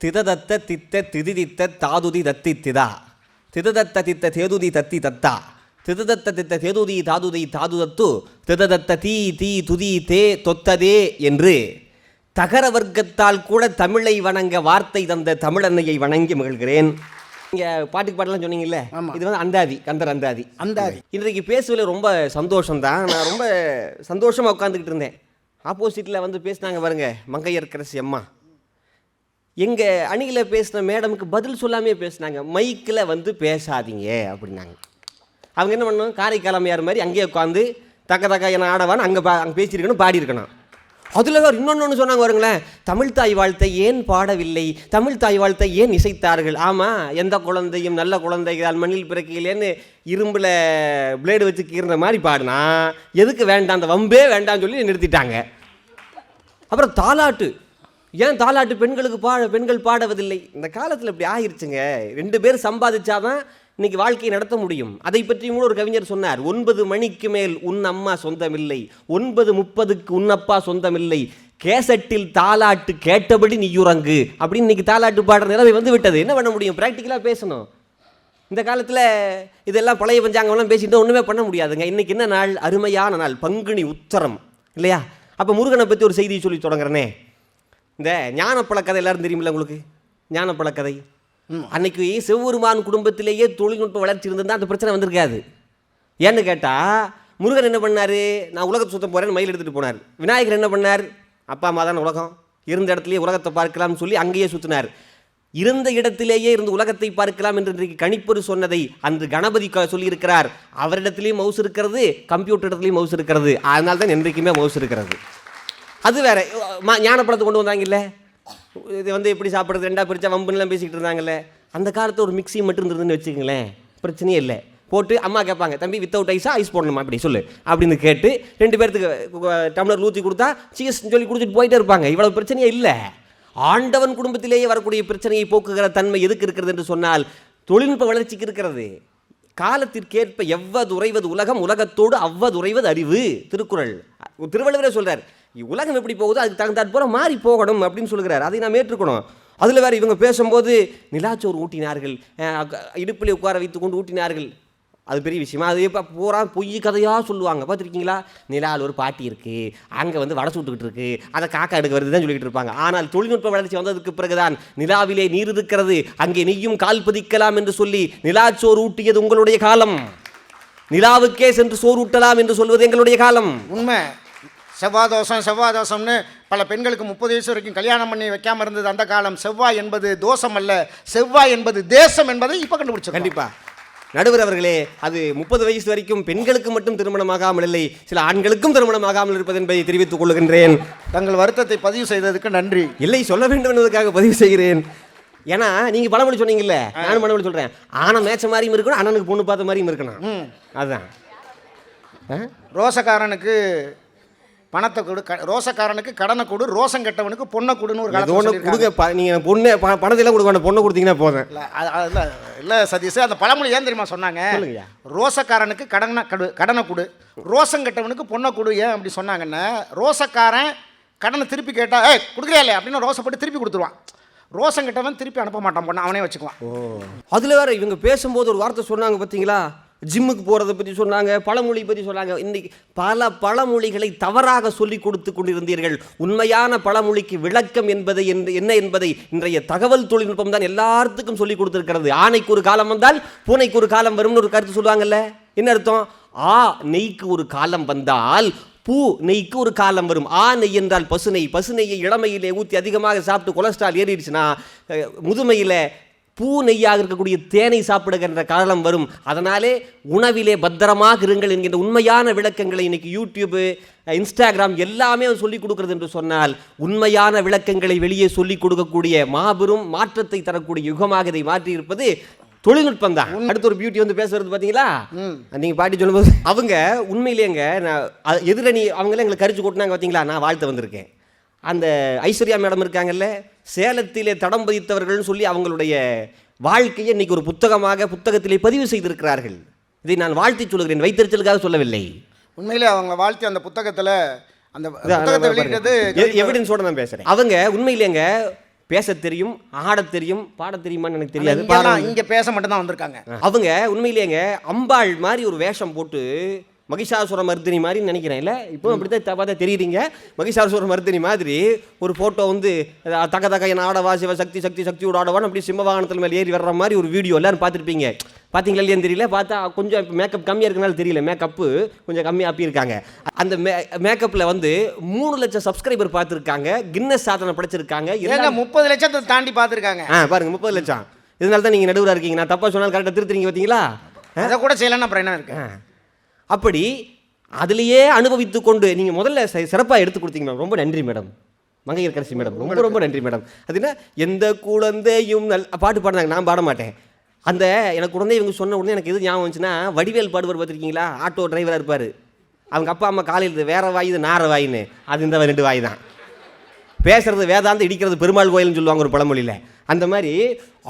திததத்த தித்த திதிதித்த தாதுதி தத்தி திதா திததத்த தித்த தேதுதி தத்தி தத்தா திததத்த தித்த தேதுதி தாதுதி தாதுதத்து திததத்த தீ தீ துதி தே தொத்ததே என்று தகர வர்க்கத்தால் கூட தமிழை வணங்க வார்த்தை தந்த தமிழன்னையை வணங்கி மகிழ்கிறேன். நீங்கள் பாட்டுக்கு பாட்டெல்லாம் சொன்னீங்கல்ல, இது வந்து அந்தாதி, கந்தர் அந்தாதி. இன்றைக்கு பேசுவதில் ரொம்ப சந்தோஷம்தான். நான் ரொம்ப சந்தோஷமாக உட்காந்துக்கிட்டு இருந்தேன். ஆப்போசிட்டில் வந்து பேசினாங்க பாருங்க, மங்கையர்க்கரசி அம்மா. எங்கள் அணியில் பேசின மேடமுக்கு பதில் சொல்லாமே பேசினாங்க. மைக்கில் வந்து பேசாதீங்க அப்படின்னாங்க. அவங்க என்ன பண்ணணும், காரைக்காலமையார் மாதிரி அங்கேயே உட்காந்து தக்க என்ன ஆடவான்னு அங்கே பேசியிருக்கணும், பாடியிருக்கணும். அதில் வேறு இன்னொன்று சொன்னாங்க பாருங்களேன், தமிழ் தாய் வாழ்த்தை ஏன் பாடவில்லை, தமிழ் தாய் வாழ்த்தை ஏன் இசைத்தார்கள். ஆமாம், எந்த குழந்தையும் நல்ல குழந்தைகள் மண்ணில் பிறக்கையிலேன்னு இரும்பில் பிளேடு வச்சு கீர்ந்த மாதிரி பாடினா எதுக்கு வேண்டாம், அந்த வம்பே வேண்டாம்னு சொல்லி நிறுத்திட்டாங்க. அப்புறம் தாலாட்டு, ஏன் தாலாட்டு பெண்கள் பாடுவதில்லை. இந்த காலத்தில் இப்படி ஆகிருச்சுங்க. 2 பேர் சம்பாதிச்சாதான் இன்னைக்கு வாழ்க்கையை நடத்த முடியும். அதை பற்றி கூட ஒரு கவிஞர் சொன்னார், 9 மணிக்கு மேல் உன் அம்மா சொந்தமில்லை, 9:30க்கு உன் அப்பா சொந்தமில்லை, கேசட்டில் தாலாட்டு கேட்டபடி நீயுறங்கு அப்படின்னு இன்னைக்கு தாலாட்டு பாடுற நிலைமை வந்து விட்டது. என்ன பண்ண முடியும், ப்ராக்டிக்கலாக பேசணும். இந்த காலத்தில் இதெல்லாம் பழைய பஞ்சாங்கம்லாம் பேசிட்டு ஒன்றுமே பண்ண முடியாதுங்க. இன்றைக்கி என்ன நாள், அருமையான நாள், பங்குனி உத்தரம் இல்லையா? அப்போ முருகனை பற்றி ஒரு செய்தியை சொல்லி தொடங்குறேனே. இந்த ஞானப்பழக்கதை எல்லாரும் தெரியுமில்ல உங்களுக்கு, ஞானப்பழக்கதை. அன்னைக்கு சிவபெருமான் குடும்பத்திலேயே தொழில்நுட்ப வளர்ச்சி இருந்திருந்தால் அந்த பிரச்சனை வந்திருக்காது. ஏன்னு கேட்டால், முருகன் என்ன பண்ணார், நான் உலகத்தை சுத்த போகிறேன்னு மயில் எடுத்துகிட்டு போனார். விநாயகர் என்ன பண்ணார், அப்பா அம்மா தானே உலகம், இருந்த இடத்துலையே உலகத்தை பார்க்கலாம்னு சொல்லி அங்கேயே சுற்றினார். இருந்த இடத்திலேயே இருந்து உலகத்தை பார்க்கலாம் என்று இன்றைக்கு கணிப்பொரு சொன்னதை அன்று கணபதி சொல்லியிருக்கிறார். அவரிடத்துலேயும் மவுஸ் இருக்கிறது, கம்ப்யூட்டர் இடத்துலையும் மவுஸ் இருக்கிறது. அதனால தான் என்றைக்குமே மவுஸ் இருக்கிறது. அது வேற ஞானப்படத்தை கொண்டு வந்தாங்கல்ல, இது வந்து எப்படி சாப்பிட்றது, 2 பிரிச்சா வம்புன்னெலாம் பேசிக்கிட்டு இருந்தாங்கல்ல. அந்த காலத்தில் ஒரு மிக்ஸி மட்டும் இருந்ததுன்னு வச்சுக்கங்களேன், பிரச்சனையே இல்லை. போட்டு அம்மா கேட்பாங்க, தம்பி வித்தவுட் ஐஸா ஐஸ் போடணுமா அப்படி சொல்லு அப்படின்னு கேட்டு 2 பேர்த்துக்கு டம்ளர் ஊற்றி கொடுத்தா சீஸ்ன்னு சொல்லி கொடுத்துட்டு போயிட்டே இருப்பாங்க. இவ்வளோ பிரச்சனையே இல்லை. ஆண்டவன் குடும்பத்திலேயே வரக்கூடிய பிரச்சனையை போக்குகிற தன்மை எதுக்கு இருக்கிறது என்று சொன்னால் தொழில்நுட்ப வளர்ச்சிக்கு இருக்கிறது. காலத்திற்கேற்ப எவ்வது உறைவது உலகம், உலகத்தோடு அவ்வது உறைவது அறிவு. திருக்குறள், திருவள்ளுவரே சொல்கிறார், உலகம் எப்படி போகுதோ அதுக்கு தகுந்தாற் போல மாறி போகணும் அப்படின்னு சொல்கிறார். அதை நாம் ஏற்றுக்கணும். அதில் வேறு இவங்க பேசும்போது நிலாச்சோறு ஊட்டினார்கள், இடுப்பில் உட்கார வைத்து கொண்டு ஊட்டினார்கள். அது பெரிய விஷயமா? அது இப்போ பூரா பொய் கதையாக சொல்லுவாங்க. பார்த்துருக்கீங்களா? நிலாவில் ஒரு பாட்டி இருக்குது, அங்கே வந்து வடை சுட்டுக்கிட்டு இருக்குது, அதை காக்கா எடுக்க வருது தான் சொல்லிக்கிட்டு இருப்பாங்க. ஆனால் தொழில்நுட்ப வளர்ச்சி வந்ததுக்கு பிறகுதான் நிலாவிலே நீர் இருக்கிறது, அங்கே நீயும் கால் பதிக்கலாம் என்று சொல்லி நிலாச்சோறு ஊட்டியது உங்களுடைய காலம். நிலாவுக்கே சென்று சோறு ஊட்டலாம் என்று சொல்வது எங்களுடைய காலம். உண்மை. செவ்வாதோஷம்னு பல பெண்களுக்கு 30 வயசு வரைக்கும் கல்யாணம் பண்ணி வைக்காமல் இருந்தது அந்த காலம். செவ்வாய் என்பது தோஷம் அல்ல, செவ்வாய் என்பது தேசம் என்பதை இப்போ கண்டுபிடிச்சோம். கண்டிப்பாக நடுவர் அவர்களே, அது 30 வயசு வரைக்கும் பெண்களுக்கு மட்டும் திருமணமாகாமல் இல்லை, சில ஆண்களுக்கும் திருமணமாகாமல் இருப்பது என்பதை தெரிவித்துக் கொள்கின்றேன். தங்கள் வருத்தத்தை பதிவு செய்ததுக்கு நன்றி. இல்லை, சொல்ல வேண்டும் என்பதற்காக பதிவு செய்கிறேன். ஏன்னா நீங்கள் பழமொழி சொன்னீங்கல்ல, நானும் பழமொழி சொல்கிறேன். ஆனை மேய்ச்ச மாதிரியும் இருக்கணும், அண்ணனுக்கு பொண்ணு பார்த்த மாதிரியும் இருக்கணும். அதுதான். ரோசக்காரனுக்கு பணத்தை கொடு, ரோசக்காரனுக்கு கடனை கொடு, ரோசம் கெட்டவனுக்கு பொண்ணை கொடுன்னு ஒரு காலத்தில் கொடுங்க. நீங்கள் பொண்ணு பணத்தெல்லாம் கொடுக்க வேண்டாம், பொண்ணை கொடுத்தீங்கன்னா போதும். இல்லை சதீஷ், அந்த பழமொழி ஏன் தெரியுமா சொன்னாங்க? ரோசக்காரனுக்கு கடனை கொடு, ரோசம் கெட்டவனுக்கு பொண்ணை கொடு. ஏன் அப்படி சொன்னாங்கன்னா, ரோசக்காரன் கடனை திருப்பி கேட்டா கொடுக்குறியாலே அப்படின்னு ரோசப்பட்டு திருப்பி கொடுத்துருவான். ரோசம் கெட்டவன் திருப்பி அனுப்ப மாட்டான், பொண்ணை அவனே வச்சுக்குவான். அதில் வேறு இவங்க பேசும்போது ஒரு வார்த்தை சொன்னாங்க பார்த்தீங்களா, ஜிம்முக்கு போகிறத பற்றி சொன்னாங்க, பழமொழி பற்றி சொன்னாங்க. இன்றைக்கி பல பழமொழிகளை தவறாக சொல்லிக் கொடுத்து கொண்டிருந்தீர்கள். உண்மையான பழமொழிக்கு விளக்கம் என்பதை என்ன என்பதை இன்றைய தகவல் தொழில்நுட்பம் தான் எல்லாத்துக்கும் சொல்லிக் கொடுத்துருக்கிறது. ஆனைக்கு ஒரு காலம் வந்தால் பூனைக்கு ஒரு காலம் வரும்னு ஒரு கருத்து சொல்லுவாங்கல்ல. என்ன அர்த்தம்? நெய்க்கு ஒரு காலம் வந்தால் பூ நெய்க்கு ஒரு காலம் வரும். நெய் என்றால் பசுநெய். பசுநெய்யை இளமையிலே ஊற்றி அதிகமாக சாப்பிட்டு கொலஸ்ட்ரால் ஏறிடுச்சுன்னா முதுமையில் பூ நெய்யாக இருக்கக்கூடிய தேனை சாப்பிடுகின்ற காலம் வரும். அதனாலே உணவிலே பத்திரமாக இருங்கள் என்கின்ற உண்மையான விளக்கங்களை இன்னைக்கு யூடியூப்பு, இன்ஸ்டாகிராம் எல்லாமே சொல்லிக் கொடுக்கிறது என்று சொன்னால், உண்மையான விளக்கங்களை வெளியே சொல்லிக் கொடுக்கக்கூடிய மாபெரும் மாற்றத்தை தரக்கூடிய யுகமாக இதை மாற்றியிருப்பது தொழில்நுட்பம் தான். அடுத்த ஒரு பியூட்டி வந்து பேசுறது பார்த்தீங்களா, நீங்கள் பாட்டி சொல்லும்போது அவங்க உண்மையிலேங்க எதிரணி அவங்களே எங்களை கரிச்சு கொட்டினாங்க பார்த்தீங்களா. நான் வாழ்த்து வந்திருக்கேன். அந்த ஐஸ்வர்யா மேடம் இருக்காங்கல்ல, சேலத்திலே தடம் பதித்தவர்கள்னு சொல்லி அவங்களுடைய வாழ்க்கையை இன்னைக்கு ஒரு புத்தகத்திலே பதிவு செய்திருக்கிறார்கள். இதை நான் வாழ்த்தி சொல்கிறேன், வைத்தறிச்சலுக்காக சொல்லவில்லை. உண்மையிலே அவங்க வாழ்த்தி அந்த புத்தகத்தில் அந்த புத்தகத்தை வெளியிட்டது எவிடன்ஸோட நான் பேசுகிறேன். அவங்க உண்மையிலேங்க பேச தெரியும், ஆட தெரியும், பாட தெரியுமான்னு எனக்கு தெரியாது. இங்கே பேச மட்டும் தான் வந்திருக்காங்க அவங்க. உண்மையிலேங்க அம்பாள் மாதிரி ஒரு வேஷம் போட்டு மகிஷாசுர மர்தினி மாதிரி நினைக்கிறேன். இல்லை இப்போ அப்படி தான் பார்த்தா தெரியுறீங்க. மகிஷாசுர மர்தினி மாதிரி ஒரு ஃபோட்டோ வந்து தக தக என் ஆடவா சிவ சக்தி சக்தி சக்தியோட ஆடவான்னு அப்படி சிம்மவாகனத்தில் மேலே ஏறி வர்ற மாதிரி ஒரு வீடியோ எல்லாரும் பார்த்துருப்பீங்க. பார்த்தீங்களா இல்லையான்னு தெரியல. பார்த்தா கொஞ்சம் மேக்கப் கம்மியாக இருக்கனால தெரியல, மேக்கப்பு கொஞ்சம் கம்மியாக ஆப்பியிருக்காங்க. அந்த மேக்கப்பில் வந்து 3 லட்சம் சப்ஸ்கிரைபர் பார்த்துருக்காங்க, கின்னஸ் சாதனை படைச்சிருக்காங்க. 30 லட்சத்தை தாண்டி பார்த்துருக்காங்க. பாருங்க 30 லட்சம். இதனால தான் நீங்கள் நடுவராக இருக்கீங்க. நான் தப்பாக சொன்னாலும் கரெக்டாக திருத்துறீங்க பார்த்தீங்களா? அதை கூட செய்யலன்னா அப்புறம் என்ன இருக்கு? அப்படி அதிலேயே அனுபவித்து கொண்டு நீங்கள் முதல்ல சிறப்பாக எடுத்து கொடுத்தீங்க மேடம். ரொம்ப நன்றி மேடம். மங்கையர்கரசி மேடம், ரொம்ப ரொம்ப நன்றி மேடம். அதுனா எந்த குழந்தையும் பாட்டு பாடினாங்க, நான் பாட மாட்டேன். அந்த எனக்கு குழந்தை இவங்க சொன்ன உடனே எனக்கு எது ஞாபகம் வந்துச்சுன்னா, வடிவேல் பாடுவார் பார்த்துருக்கீங்களா? ஆட்டோ டிரைவராக இருப்பார். அவங்க அப்பா அம்மா காலையில் வேற வாய் இது நார வாயின்னு, அது இந்த 2 வாய் தான். பேசுறது வேதாந்த, இடிக்கிறது பெருமாள் கோயில்னு சொல்லுவாங்க ஒரு பழமொழியில். அந்த மாதிரி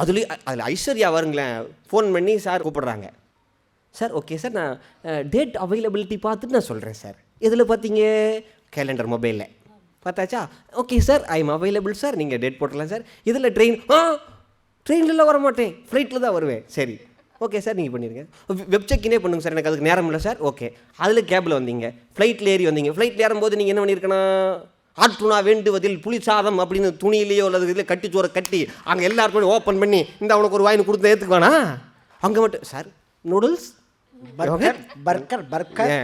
அதில் ஐஸ்வர்யா வருங்களேன், ஃபோன் பண்ணி சார் கூப்பிடுறாங்க. சார் ஓகே சார், நான் டேட் அவைலபிலிட்டி பார்த்துட்டு நான் சொல்கிறேன் சார். இதில் பார்த்தீங்க கேலண்டர் மொபைலில் பார்த்தாச்சா? Okay sir, I am available sir, நீங்கள் டேட் போட்டுடலாம் சார். இதில் ட்ரெயின்லாம் வர மாட்டேன், ஃப்ளைட்டில் தான் வருவேன். சரி ஓகே சார், நீங்கள் பண்ணிடுங்க. வெப் செக்கினே பண்ணுங்க சார், எனக்கு அதுக்கு நேரம் இல்லை சார். ஓகே, அதில் கேபில் வந்தீங்க, ஃப்ளைட்டில் ஏறி வந்தீங்க. ஃப்ளைட்டில் ஏறும்போது நீங்கள் என்ன பண்ணியிருக்கணும்? ஆற்றுனா வேண்டுவதில் புளி சாதம் அப்படின்னு துணியிலேயோ அல்லது இதில் கட்டிச்சோரை கட்டி அங்கே எல்லாருக்கும் ஓப்பன் பண்ணி இந்த அவனுக்கு ஒரு வாயின்னு கொடுத்து ஏற்றுக்குவானா? அங்கே மட்டும் சார் நூடுல்ஸ் பர்கர்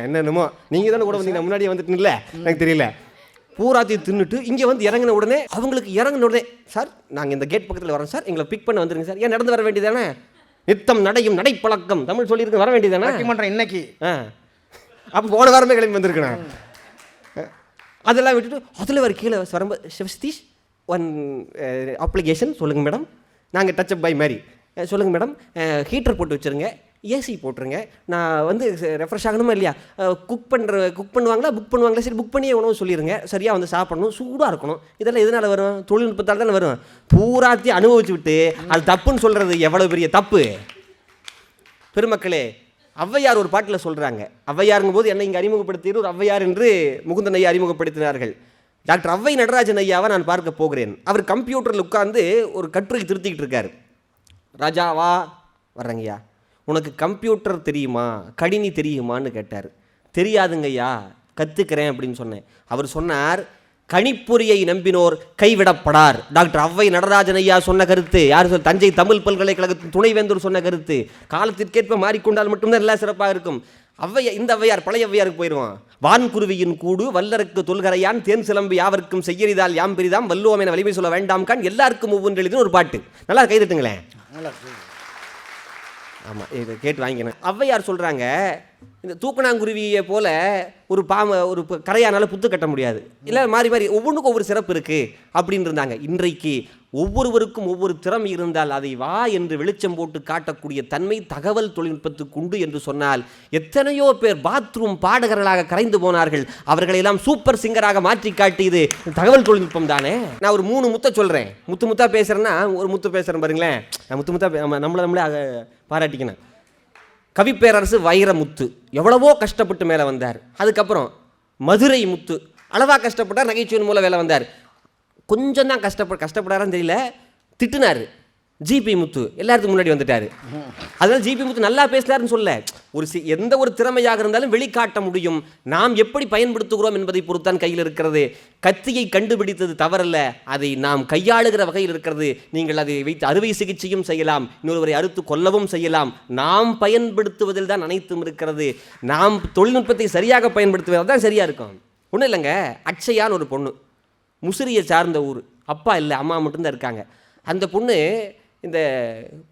என்னென்னமோ நீங்கள் தானே கூட வந்தீங்க, முன்னாடியே வந்துட்டு இல்லை எனக்கு தெரியல. பூராத்தையும் தின்னுட்டு இங்கே வந்து இறங்கின உடனே அவங்களுக்கு இறங்கின உடனே சார் நாங்கள் இந்த கேட் பக்கத்தில் வரோம் சார், எங்களை பிக் பண்ண வந்துருங்க சார். ஏன் நடந்து வர வேண்டியதானே? நித்தம் நடையும் நடைப்பழக்கம் தமிழ் சொல்லியிருக்கு, வர வேண்டியதானே? இன்னைக்கு அப்போ போன வாரமே கிளம்பி வந்திருக்கேன். அதெல்லாம் விட்டுட்டு அதில் வர கீழே வரும்போது சதீஷ் 1 அப்ளிகேஷன் சொல்லுங்கள் மேடம். நாங்கள் டச் அப் பை மாதிரி சொல்லுங்கள் மேடம், ஹீட்டர் போட்டு வச்சுருங்க, ஏசி போட்டுருங்க, நான் வந்து ரெஃப்ரெஷ் ஆகணுமா இல்லையா, குக் பண்ணுவாங்களா புக் பண்ணுவாங்களா? சரி புக் பண்ணியே உணவு சொல்லிடுங்க, சரியாக வந்து சாப்பிடணும், சூடாக இருக்கணும். இதெல்லாம் எதனால் வரும்? தொழில்நுட்பத்தால் தானே வரும். பூராத்தையும் அனுபவிச்சு விட்டு அது தப்புன்னு சொல்கிறது எவ்வளோ பெரிய தப்பு. பெருமக்களே, ஔவையார் ஒரு பாட்டில் சொல்கிறாங்க. ஔவையாருங்கும் போது என்னை இங்கே அறிமுகப்படுத்தியது ஒரு ஔவையார் என்று முகுந்தன் ஐயா அறிமுகப்படுத்தினார்கள். டாக்டர் ஔவை நடராஜன் ஐயாவை நான் பார்க்க போகிறேன். அவர் கம்ப்யூட்டரில் உட்கார்ந்து ஒரு கட்டுரை திருத்திக்கிட்டு இருக்கார். ராஜாவா வர்றங்கய்யா, உனக்கு கம்ப்யூட்டர் தெரியுமா, கணினி தெரியுமான்னு கேட்டார். தெரியாதுங்கய்யா, கற்றுக்கிறேன் அப்படின்னு சொன்னேன். அவர் சொன்னார், கணிப்பொறியை நம்பினோர் கைவிடப்படார். டாக்டர் ஔவை நடராஜன் ஐயா சொன்ன கருத்து. யார் சொல்? தஞ்சை தமிழ் பல்கலைக்கழகத்தின் துணைவேந்தர் சொன்ன கருத்து. காலத்திற்கேற்ப மாறிக்கொண்டால் மட்டும்தான் எல்லாம் சிறப்பாக இருக்கும். இந்த ஔவையார் பழைய ஔவையாருக்கு போயிடுவான். வான்குருவியின் கூடு வல்லருக்கு தொல்கரையான் தேன் சிலம்பு யாவருக்கும் செய்யறிதால் யாம் பெரிதாம் வல்லுவோம் என வலிமை சொல்ல வேண்டாம் கான் எல்லாருக்கும் ஒவ்வொன்று எழுதுன்னு ஒரு பாட்டு. நல்லா கைதட்டுங்களேன். ஆமாம், இதை கேட்டு வாங்கிக்கணும். ஔவையார் சொல்கிறாங்க, இந்த தூக்கணாங்குருவியை போல் ஒரு ஒரு கரையானால் புத்து கட்ட முடியாது, இல்லை மாறி மாறி ஒவ்வொன்றுக்கும் ஒவ்வொரு சிறப்பு இருக்குது அப்படின்னு இருந்தாங்க. இன்றைக்கு ஒவ்வொருவருக்கும் ஒவ்வொரு திறமை இருந்தால் அதை வா என்று வெளிச்சம் போட்டு காட்டக்கூடிய தன்மை தகவல் தொழில்நுட்பத்துக்கு உண்டு என்று சொன்னால் எத்தனையோ பேர் பாத்ரூம் பாடகர்களாக கரைந்து போனார்கள். அவர்களெல்லாம் சூப்பர் சிங்கராக மாற்றி காட்டியது தகவல் தொழில்நுட்பம் தானே. நான் ஒரு 3 முத்தை சொல்கிறேன். முத்தாக பேசுகிறேன்னா ஒரு முத்து பேசுகிறேன் பாருங்களேன். நான் முத்தாக நம்மளே பாராட்டிக்கணும். கவிப்பேரரசு வைரமுத்து எவ்வளவோ கஷ்டப்பட்டு மேலே வந்தார். அதுக்கப்புறம் மதுரை முத்து அளவாக கஷ்டப்பட்டார், நகைச்சுவையின் மூலம் வேலை வந்தார். கொஞ்சம் தான் கஷ்டப்படாரான்னு தெரியல, திட்டுனார். ஜிபி முத்து எல்லாத்துக்கும் முன்னாடி வந்துட்டார். அதனால் ஜிபி முத்து நல்லா பேசினார்னு சொல்ல, எந்த ஒரு திறமையாக இருந்தாலும் வெளிக்காட்ட முடியும். நாம் எப்படி பயன்படுத்துகிறோம் என்பதை பொறுத்தான் கையில் இருக்கிறது. கத்தியை கண்டுபிடித்தது தவறல்ல, அதை நாம் கையாளுகிற வகையில் இருக்கிறது. நீங்கள் அதை வைத்து அறுவை சிகிச்சையும் செய்யலாம், இன்னொருவரை அறுத்து கொல்லவும் செய்யலாம். நாம் பயன்படுத்துவதில் தான் அனைத்தும் இருக்கிறது. நாம் தொழில்நுட்பத்தை சரியாக பயன்படுத்துவதில் தான் சரியாக இருக்கும். ஒன்றும் இல்லைங்க, அக்ஷயான்னு ஒரு பொண்ணு, முசிறியை சார்ந்த ஊர், அப்பா இல்லை அம்மா மட்டும்தான் இருக்காங்க. அந்த பொண்ணு இந்த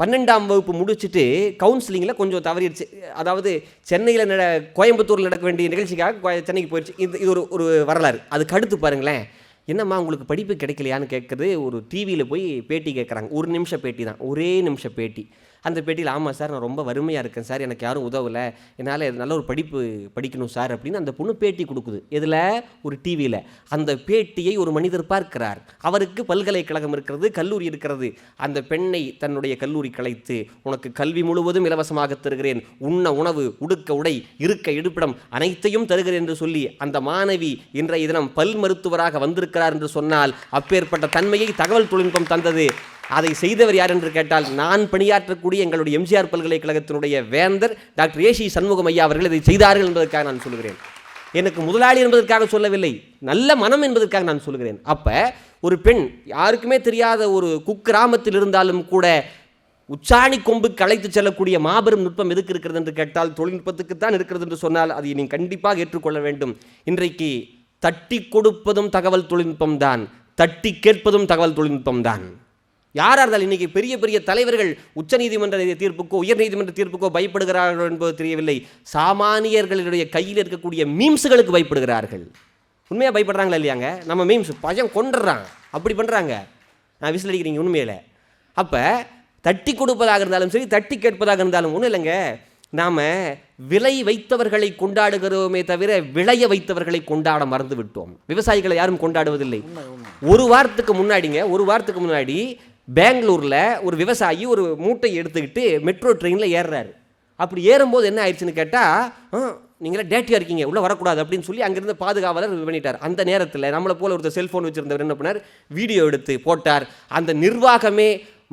12ஆம் வகுப்பு முடிச்சுட்டு கவுன்சிலிங்கில் கொஞ்சம் தவறிடுச்சு. அதாவது சென்னையில் கோயம்புத்தூரில் நடக்க வேண்டிய நிகழ்ச்சிக்காக சென்னைக்கு போயிடுச்சு. இது ஒரு வரலாறு. அதுக்கு அடுத்து பாருங்களேன், என்னம்மா உங்களுக்கு படிப்பு கிடைக்கலையான்னு கேட்குறது. ஒரு டிவியில் போய் பேட்டி கேட்குறாங்க. 1 நிமிஷம் பேட்டி தான், ஒரே நிமிஷம் பேட்டி. அந்த பேட்டியில் ஆமாம் சார் நான் ரொம்ப வறுமையாக இருக்கேன் சார், எனக்கு யாரும் உதவலை, என்னால் நல்ல ஒரு படிப்பு படிக்கணும் சார் அப்படின்னு அந்த பொண்ணு பேட்டி கொடுக்குது. இதில் ஒரு டிவியில் அந்த பேட்டியை ஒரு மனிதர் பார்க்கிறார். அவருக்கு பல்கலைக்கழகம் இருக்கிறது, கல்லூரி இருக்கிறது. அந்த பெண்ணை தன்னுடைய கல்லூரி கலைத்து உனக்கு கல்வி முழுவதும் இலவசமாக தருகிறேன், உண்ண உணவு, உடுக்க உடை, இருக்க இருப்பிடம் அனைத்தையும் தருகிறேன் என்று சொல்லி அந்த மாணவி இன்றைய தினம் பல் மருத்துவராக வந்திருக்கிறார் என்று சொன்னால் அப்பேற்பட்ட தன்மையை தகவல் தொழில்நுட்பம் தந்தது. அதை செய்தவர் யார் என்று கேட்டால் நான் பணியாற்றக்கூடிய எங்களுடைய எம்ஜிஆர் பல்கலைக்கழகத்தினுடைய வேந்தர் டாக்டர் ஏசி சண்முகம் ஐயா அவர்கள் இதை செய்தார்கள் என்பதற்காக நான் சொல்கிறேன். எனக்கு முதலாளி என்பதற்காக சொல்லவில்லை, நல்ல மனம் என்பதற்காக நான் சொல்கிறேன். அப்போ ஒரு பெண் யாருக்குமே தெரியாத ஒரு குக்கிராமத்தில் இருந்தாலும் கூட உச்சாணி கொம்புக்கு அழைத்து செல்லக்கூடிய மாபெரும் நுட்பம் எதுக்கு இருக்கிறது என்று கேட்டால் தொழில்நுட்பத்துக்குத்தான் இருக்கிறது என்று சொன்னால் அதை நீங்கள் கண்டிப்பாக ஏற்றுக்கொள்ள வேண்டும். இன்றைக்கு தட்டி கொடுப்பதும் தகவல் தொழில்நுட்பம் தான், தட்டி கேட்பதும் தகவல் தொழில்நுட்பம் தான். யாராக இருந்தாலும் இன்றைக்கி பெரிய பெரிய தலைவர்கள் உச்சநீதிமன்ற தீர்ப்புக்கோ உயர்நீதிமன்ற தீர்ப்புக்கோ பயப்படுகிறார்கள் என்பது தெரியவில்லை. சாமானியர்களுடைய கையில் இருக்கக்கூடிய மீம்ஸுகளுக்கு பயப்படுகிறார்கள். உண்மையாக பயப்படுறாங்களா இல்லையாங்க? நம்ம மீம்ஸ் பஜம் கொண்டுறான், அப்படி பண்ணுறாங்க, நான் விசில் அடிக்கிறீங்க உண்மையில். அப்போ தட்டி கொடுப்பதாக இருந்தாலும் சரி, தட்டி கேட்பதாக இருந்தாலும் ஒன்றும் இல்லைங்க. நாம் விலை வைத்தவர்களை கொண்டாடுகிறோமே தவிர விளைய வைத்தவர்களை கொண்டாட மறந்து விட்டோம். விவசாயிகளை யாரும் கொண்டாடுவதில்லை. ஒரு வாரத்துக்கு முன்னாடி பெங்களூரில் ஒரு விவசாயி ஒரு மூட்டையை எடுத்துக்கிட்டு மெட்ரோ ட்ரெயினில் ஏறுறாரு. அப்படி ஏறும்போது என்ன ஆயிடுச்சுன்னு கேட்டால், நீங்களே டேட்டியாக இருக்கீங்க, உள்ளே வரக்கூடாது அப்படின்னு சொல்லி அங்கேருந்து பாதுகாவலர் இது பண்ணிட்டார். அந்த நேரத்தில் நம்மளை போல் ஒருத்தர் செல்ஃபோன் வச்சுருந்தவர் என்ன பண்ணார், வீடியோ எடுத்து போட்டார். அந்த நிர்வாகமே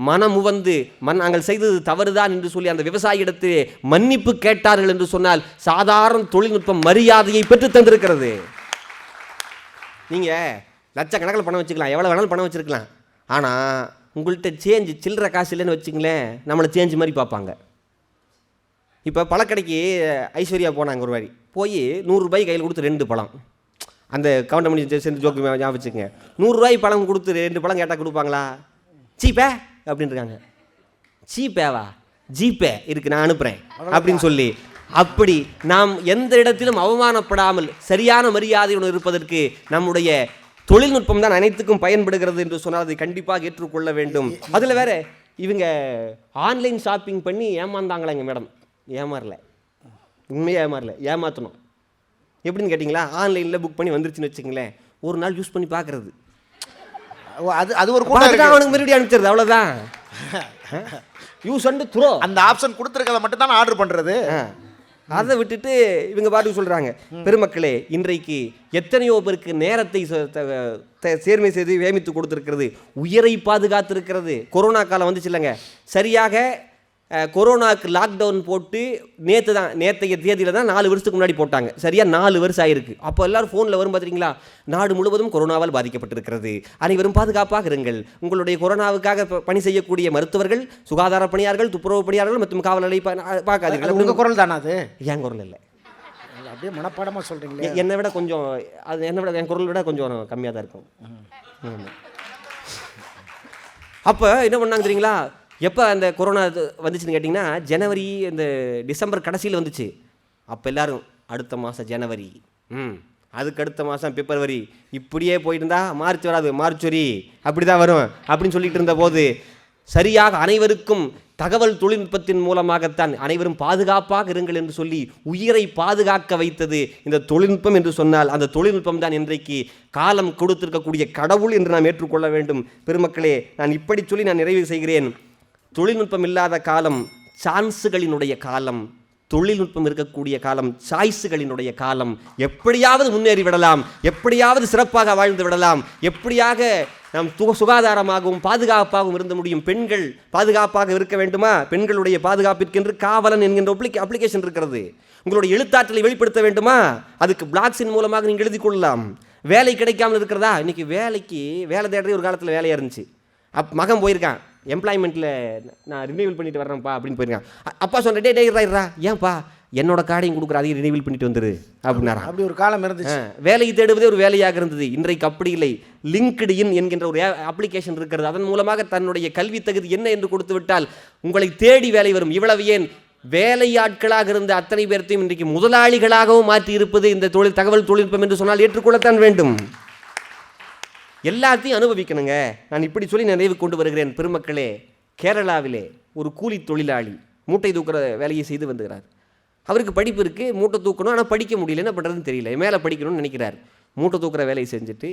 மனமுவந்து நாங்கள் செய்தது தவறுதான் என்று சொல்லி அந்த விவசாயியிடத்தில் மன்னிப்பு கேட்டார்கள் என்று சொன்னால் சாதாரண தொழில்நுட்பம் மரியாதையை பெற்று தந்திருக்கிறது. நீங்கள் லட்சக்கணக்கில் பணம் வச்சுக்கலாம், எவ்வளோ வேணாலும் பணம் வச்சுருக்கலாம். ஆனால் உங்கள்கிட்ட சேஞ்சு சில்லற காசு இல்லைன்னு வச்சுங்களேன், நம்மளை சேஞ்சு மாதிரி பார்ப்பாங்க. இப்போ பழக்கடைக்கு ஐஸ்வர்யா போனாங்க ஒரு வாரி, போய் 100 ரூபாய் கையில் கொடுத்து 2 பழம், அந்த கவுண்டர் பண்ணி சேர்ந்து ஜோக்கு ஞாபகம் வச்சுக்கோங்க. 100 ரூபாய் பழம் கொடுத்து 2 பழம் கேட்டால் கொடுப்பாங்களா? சீப்பே அப்படின்னு இருக்காங்க. சீப்பேவா? ஜிபே இருக்கு, நான் அனுப்புகிறேன் அப்படின்னு சொல்லி, அப்படி நாம் எந்த இடத்திலும் அவமானப்படாமல் சரியான மரியாதையுடன் இருப்பதற்கு நம்முடைய தொழில்நுட்பம் தான் அனைத்துக்கும் பயன்படுகிறது என்று சொன்னால் அதை கண்டிப்பாக ஏற்றுக்கொள்ள வேண்டும். அதில் வேற இவங்க ஆன்லைன் ஷாப்பிங் பண்ணி ஏமாந்தாங்களாங்க மேடம். ஏமாறல, உண்மையாக ஏமாறல, ஏமாற்றணும். எப்படின்னு கேட்டிங்களா, ஆன்லைனில் புக் பண்ணி வந்துருச்சுன்னு வச்சுங்களேன், ஒரு நாள் யூஸ் பண்ணி பார்க்குறது, அது ஒரு கூட்டம் அவனுக்கு மறுபடியும் அனுப்பிச்சிருது, அவ்வளோதான். யூஸ் அண்ட் த்ரோ அந்த ஆப்ஷன் கொடுத்துருக்கதை மட்டும் தான் ஆர்டர் பண்ணுறது. அதை விட்டுட்டு இவங்க பாட்டுக்கு சொல்கிறாங்க. பெருமக்களே, இன்றைக்கு எத்தனையோ பேருக்கு நேரத்தை சேர்மை செய்து வேமித்து கொடுத்துருக்கிறது, உயிரை பாதுகாத்திருக்கிறது. கொரோனா காலம் வந்துச்சு இல்லைங்க, சரியாக கொரோனாவுக்கு லாக்டவுன் போட்டு நேற்றைய தேதியில் தான் 4 வருஷத்துக்கு முன்னாடி போட்டாங்க. சரியாக 4 வருஷம் ஆயிருக்கு. அப்போ எல்லோரும் ஃபோனில் வரும் பார்த்துறீங்களா, நாடு முழுவதும் கொரோனாவால் பாதிக்கப்பட்டிருக்கிறது, அனைவரும் பாதுகாப்பாக இருங்கள். உங்களுடைய கொரோனாவுக்காக பணி செய்யக்கூடிய மருத்துவர்கள், சுகாதார பணியாளர்கள், துப்புரவு பணியாளர்கள் மற்றும் காவலரை பார்க்காதீர்கள். உங்கள் குரல் தானே அது? என் குரல் இல்லை, அப்படியே மனப்பாடமாக சொல்கிறீங்களே. என்னை விட கொஞ்சம் என் குரல் விட கொஞ்சம் கம்மியாக தான் இருக்கும். அப்போ என்ன பண்ணாங்க தெரியுங்களா, எப்போ அந்த கொரோனா வந்துச்சுன்னு கேட்டிங்கன்னா, ஜனவரி இந்த டிசம்பர் கடைசியில் வந்துச்சு. அப்போ எல்லோரும் அடுத்த மாதம் ஜனவரி, அதுக்கு அடுத்த மாதம் பிப்ரவரி, இப்படியே போயிட்டு இருந்தால் மார்ச் வராது, மார்ச் வரி அப்படி தான் வரும் அப்படின்னு சொல்லிட்டு இருந்த போது, சரியாக அனைவருக்கும் தகவல் தொழில்நுட்பத்தின் மூலமாகத்தான் அனைவரும் பாதுகாப்பாக இருங்கள் என்று சொல்லி உயிரை பாதுகாக்க வைத்தது இந்த தொழில்நுட்பம் என்று சொன்னால், அந்த தொழில்நுட்பம் தான் இன்றைக்கு காலம் கொடுத்திருக்கக்கூடிய கடவுள் என்று நாம் ஏற்றுக்கொள்ள வேண்டும். பெருமக்களே, நான் இப்படி சொல்லி நான் நிறைவு செய்கிறேன். தொழில்நுட்பம் இல்லாத காலம் சான்ஸுகளினுடைய காலம், தொழில்நுட்பம் இருக்கக்கூடிய காலம் சாய்ஸுகளினுடைய காலம். எப்படியாவது முன்னேறி விடலாம், எப்படியாவது சிறப்பாக வாழ்ந்து விடலாம், எப்படியாக நாம் சுகாதாரமாகவும் பாதுகாப்பாகவும் இருந்த முடியும். பெண்கள் பாதுகாப்பாக இருக்க வேண்டுமா? பெண்களுடைய பாதுகாப்பிற்கென்று காவலன் என்கின்ற அப்ளிகேஷன் இருக்கிறது. உங்களுடைய எழுத்தாற்றலை வெளிப்படுத்த வேண்டுமா? அதுக்கு பிளாக்ஸின் மூலமாக நீங்கள் எழுதி கொள்ளலாம். வேலை கிடைக்காமல் இருக்கிறதா? இன்றைக்கி வேலை தேடுறது ஒரு காலத்தில் வேலையாக இருந்துச்சு. மகன் போயிருக்கான் எம்ப்ளாய்மெண்ட்டில், நான் ரினியூவல் பண்ணிட்டு வர்றேன்ப்பா அப்படின்னு போயிருக்கான். அப்பா சொன்ன டேரா ஏன்ப்பா என்னோட கார்டையும் கொடுக்குற, அதையும் ரினியூவல் பண்ணிட்டு வந்துரு அப்படின்னாரா. அப்படி ஒரு காலம் இருந்துச்சு. வேலையை தேடுவதே ஒரு வேலையாக இருந்தது. இன்றைக்கு அப்படி இல்லை. லிங்க்டின் என்கின்ற ஒரு அப்ளிகேஷன் இருக்கிறது. அதன் மூலமாக தன்னுடைய கல்வி தகுதி என்ன என்று கொடுத்து விட்டால் உங்களை தேடி வேலை வரும். இவ்வளவு ஏன், வேலையாட்களாக இருந்த அத்தனை பேர்த்தையும் இன்றைக்கு முதலாளிகளாகவும் மாற்றி இருப்பது இந்த தகவல் தொழில்நுட்பம் என்று சொன்னால் ஏற்றுக்கொள்ளத்தான் வேண்டும். எல்லாத்தையும் அனுபவிக்கணுங்க. நான் இப்படி சொல்லி நிறைவு கொண்டு வருகிறேன். பெருமக்களே, கேரளாவிலே ஒரு கூலி தொழிலாளி மூட்டை தூக்குற வேலையை செய்து வந்துகிறார். அவருக்கு படிப்பு இருக்குது, மூட்டை தூக்கணும், ஆனால் படிக்க முடியல, என்ன பண்ணுறதுன்னு தெரியல, மேலே படிக்கணும்னு நினைக்கிறார். மூட்டை தூக்குற வேலையை செஞ்சுட்டு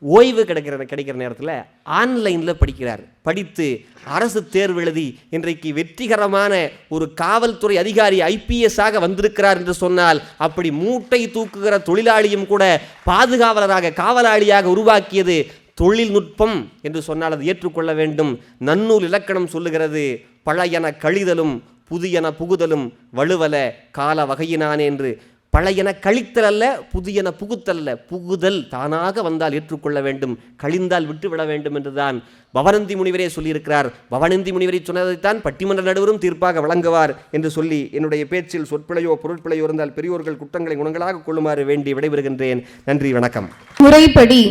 ஓய்வு கிடைக்கிற நேரத்தில் ஆன்லைனில் படிக்கிறார். படித்து அரசு தேர்வு எழுதி இன்றைக்கு வெற்றிகரமான ஒரு காவல்துறை அதிகாரி IPS-ஆக வந்திருக்கிறார் என்று சொன்னால், அப்படி மூட்டை தூக்குகிற தொழிலாளியும் கூட பாதுகாவலராக காவலாளியாக உருவாக்கியது தொழில்நுட்பம் என்று சொன்னால் அது ஏற்றுக்கொள்ள வேண்டும். நன்னூல் இலக்கணம் சொல்லுகிறது, பழையன கழிதலும் புதியன புகுதலும் வலுவல கால வகையினானே என்று. பழையன கழித்தல் அல்ல, புதியன புகுத்தல்ல, புகுதல் தானாக வந்தால் ஏற்றுக்கொள்ள வேண்டும், கழிந்தால் விட்டுவிட வேண்டும் என்றுதான் பவனந்தி முனிவரே சொல்லியிருக்கிறார். பவனந்தி முனிவரை சொன்னதைத்தான் பட்டிமன்ற நடுவரும் தீர்ப்பாக வழங்குவார் என்று சொல்லி என்னுடைய பேச்சில் சொற்பிழையோ பொருட்பிழையோ இருந்தால் பெரியோர்கள் குற்றங்களை குணங்களாக கொள்ளுமாறு வேண்டி விடைபெறுகின்றேன். நன்றி, வணக்கம். முறைப்படி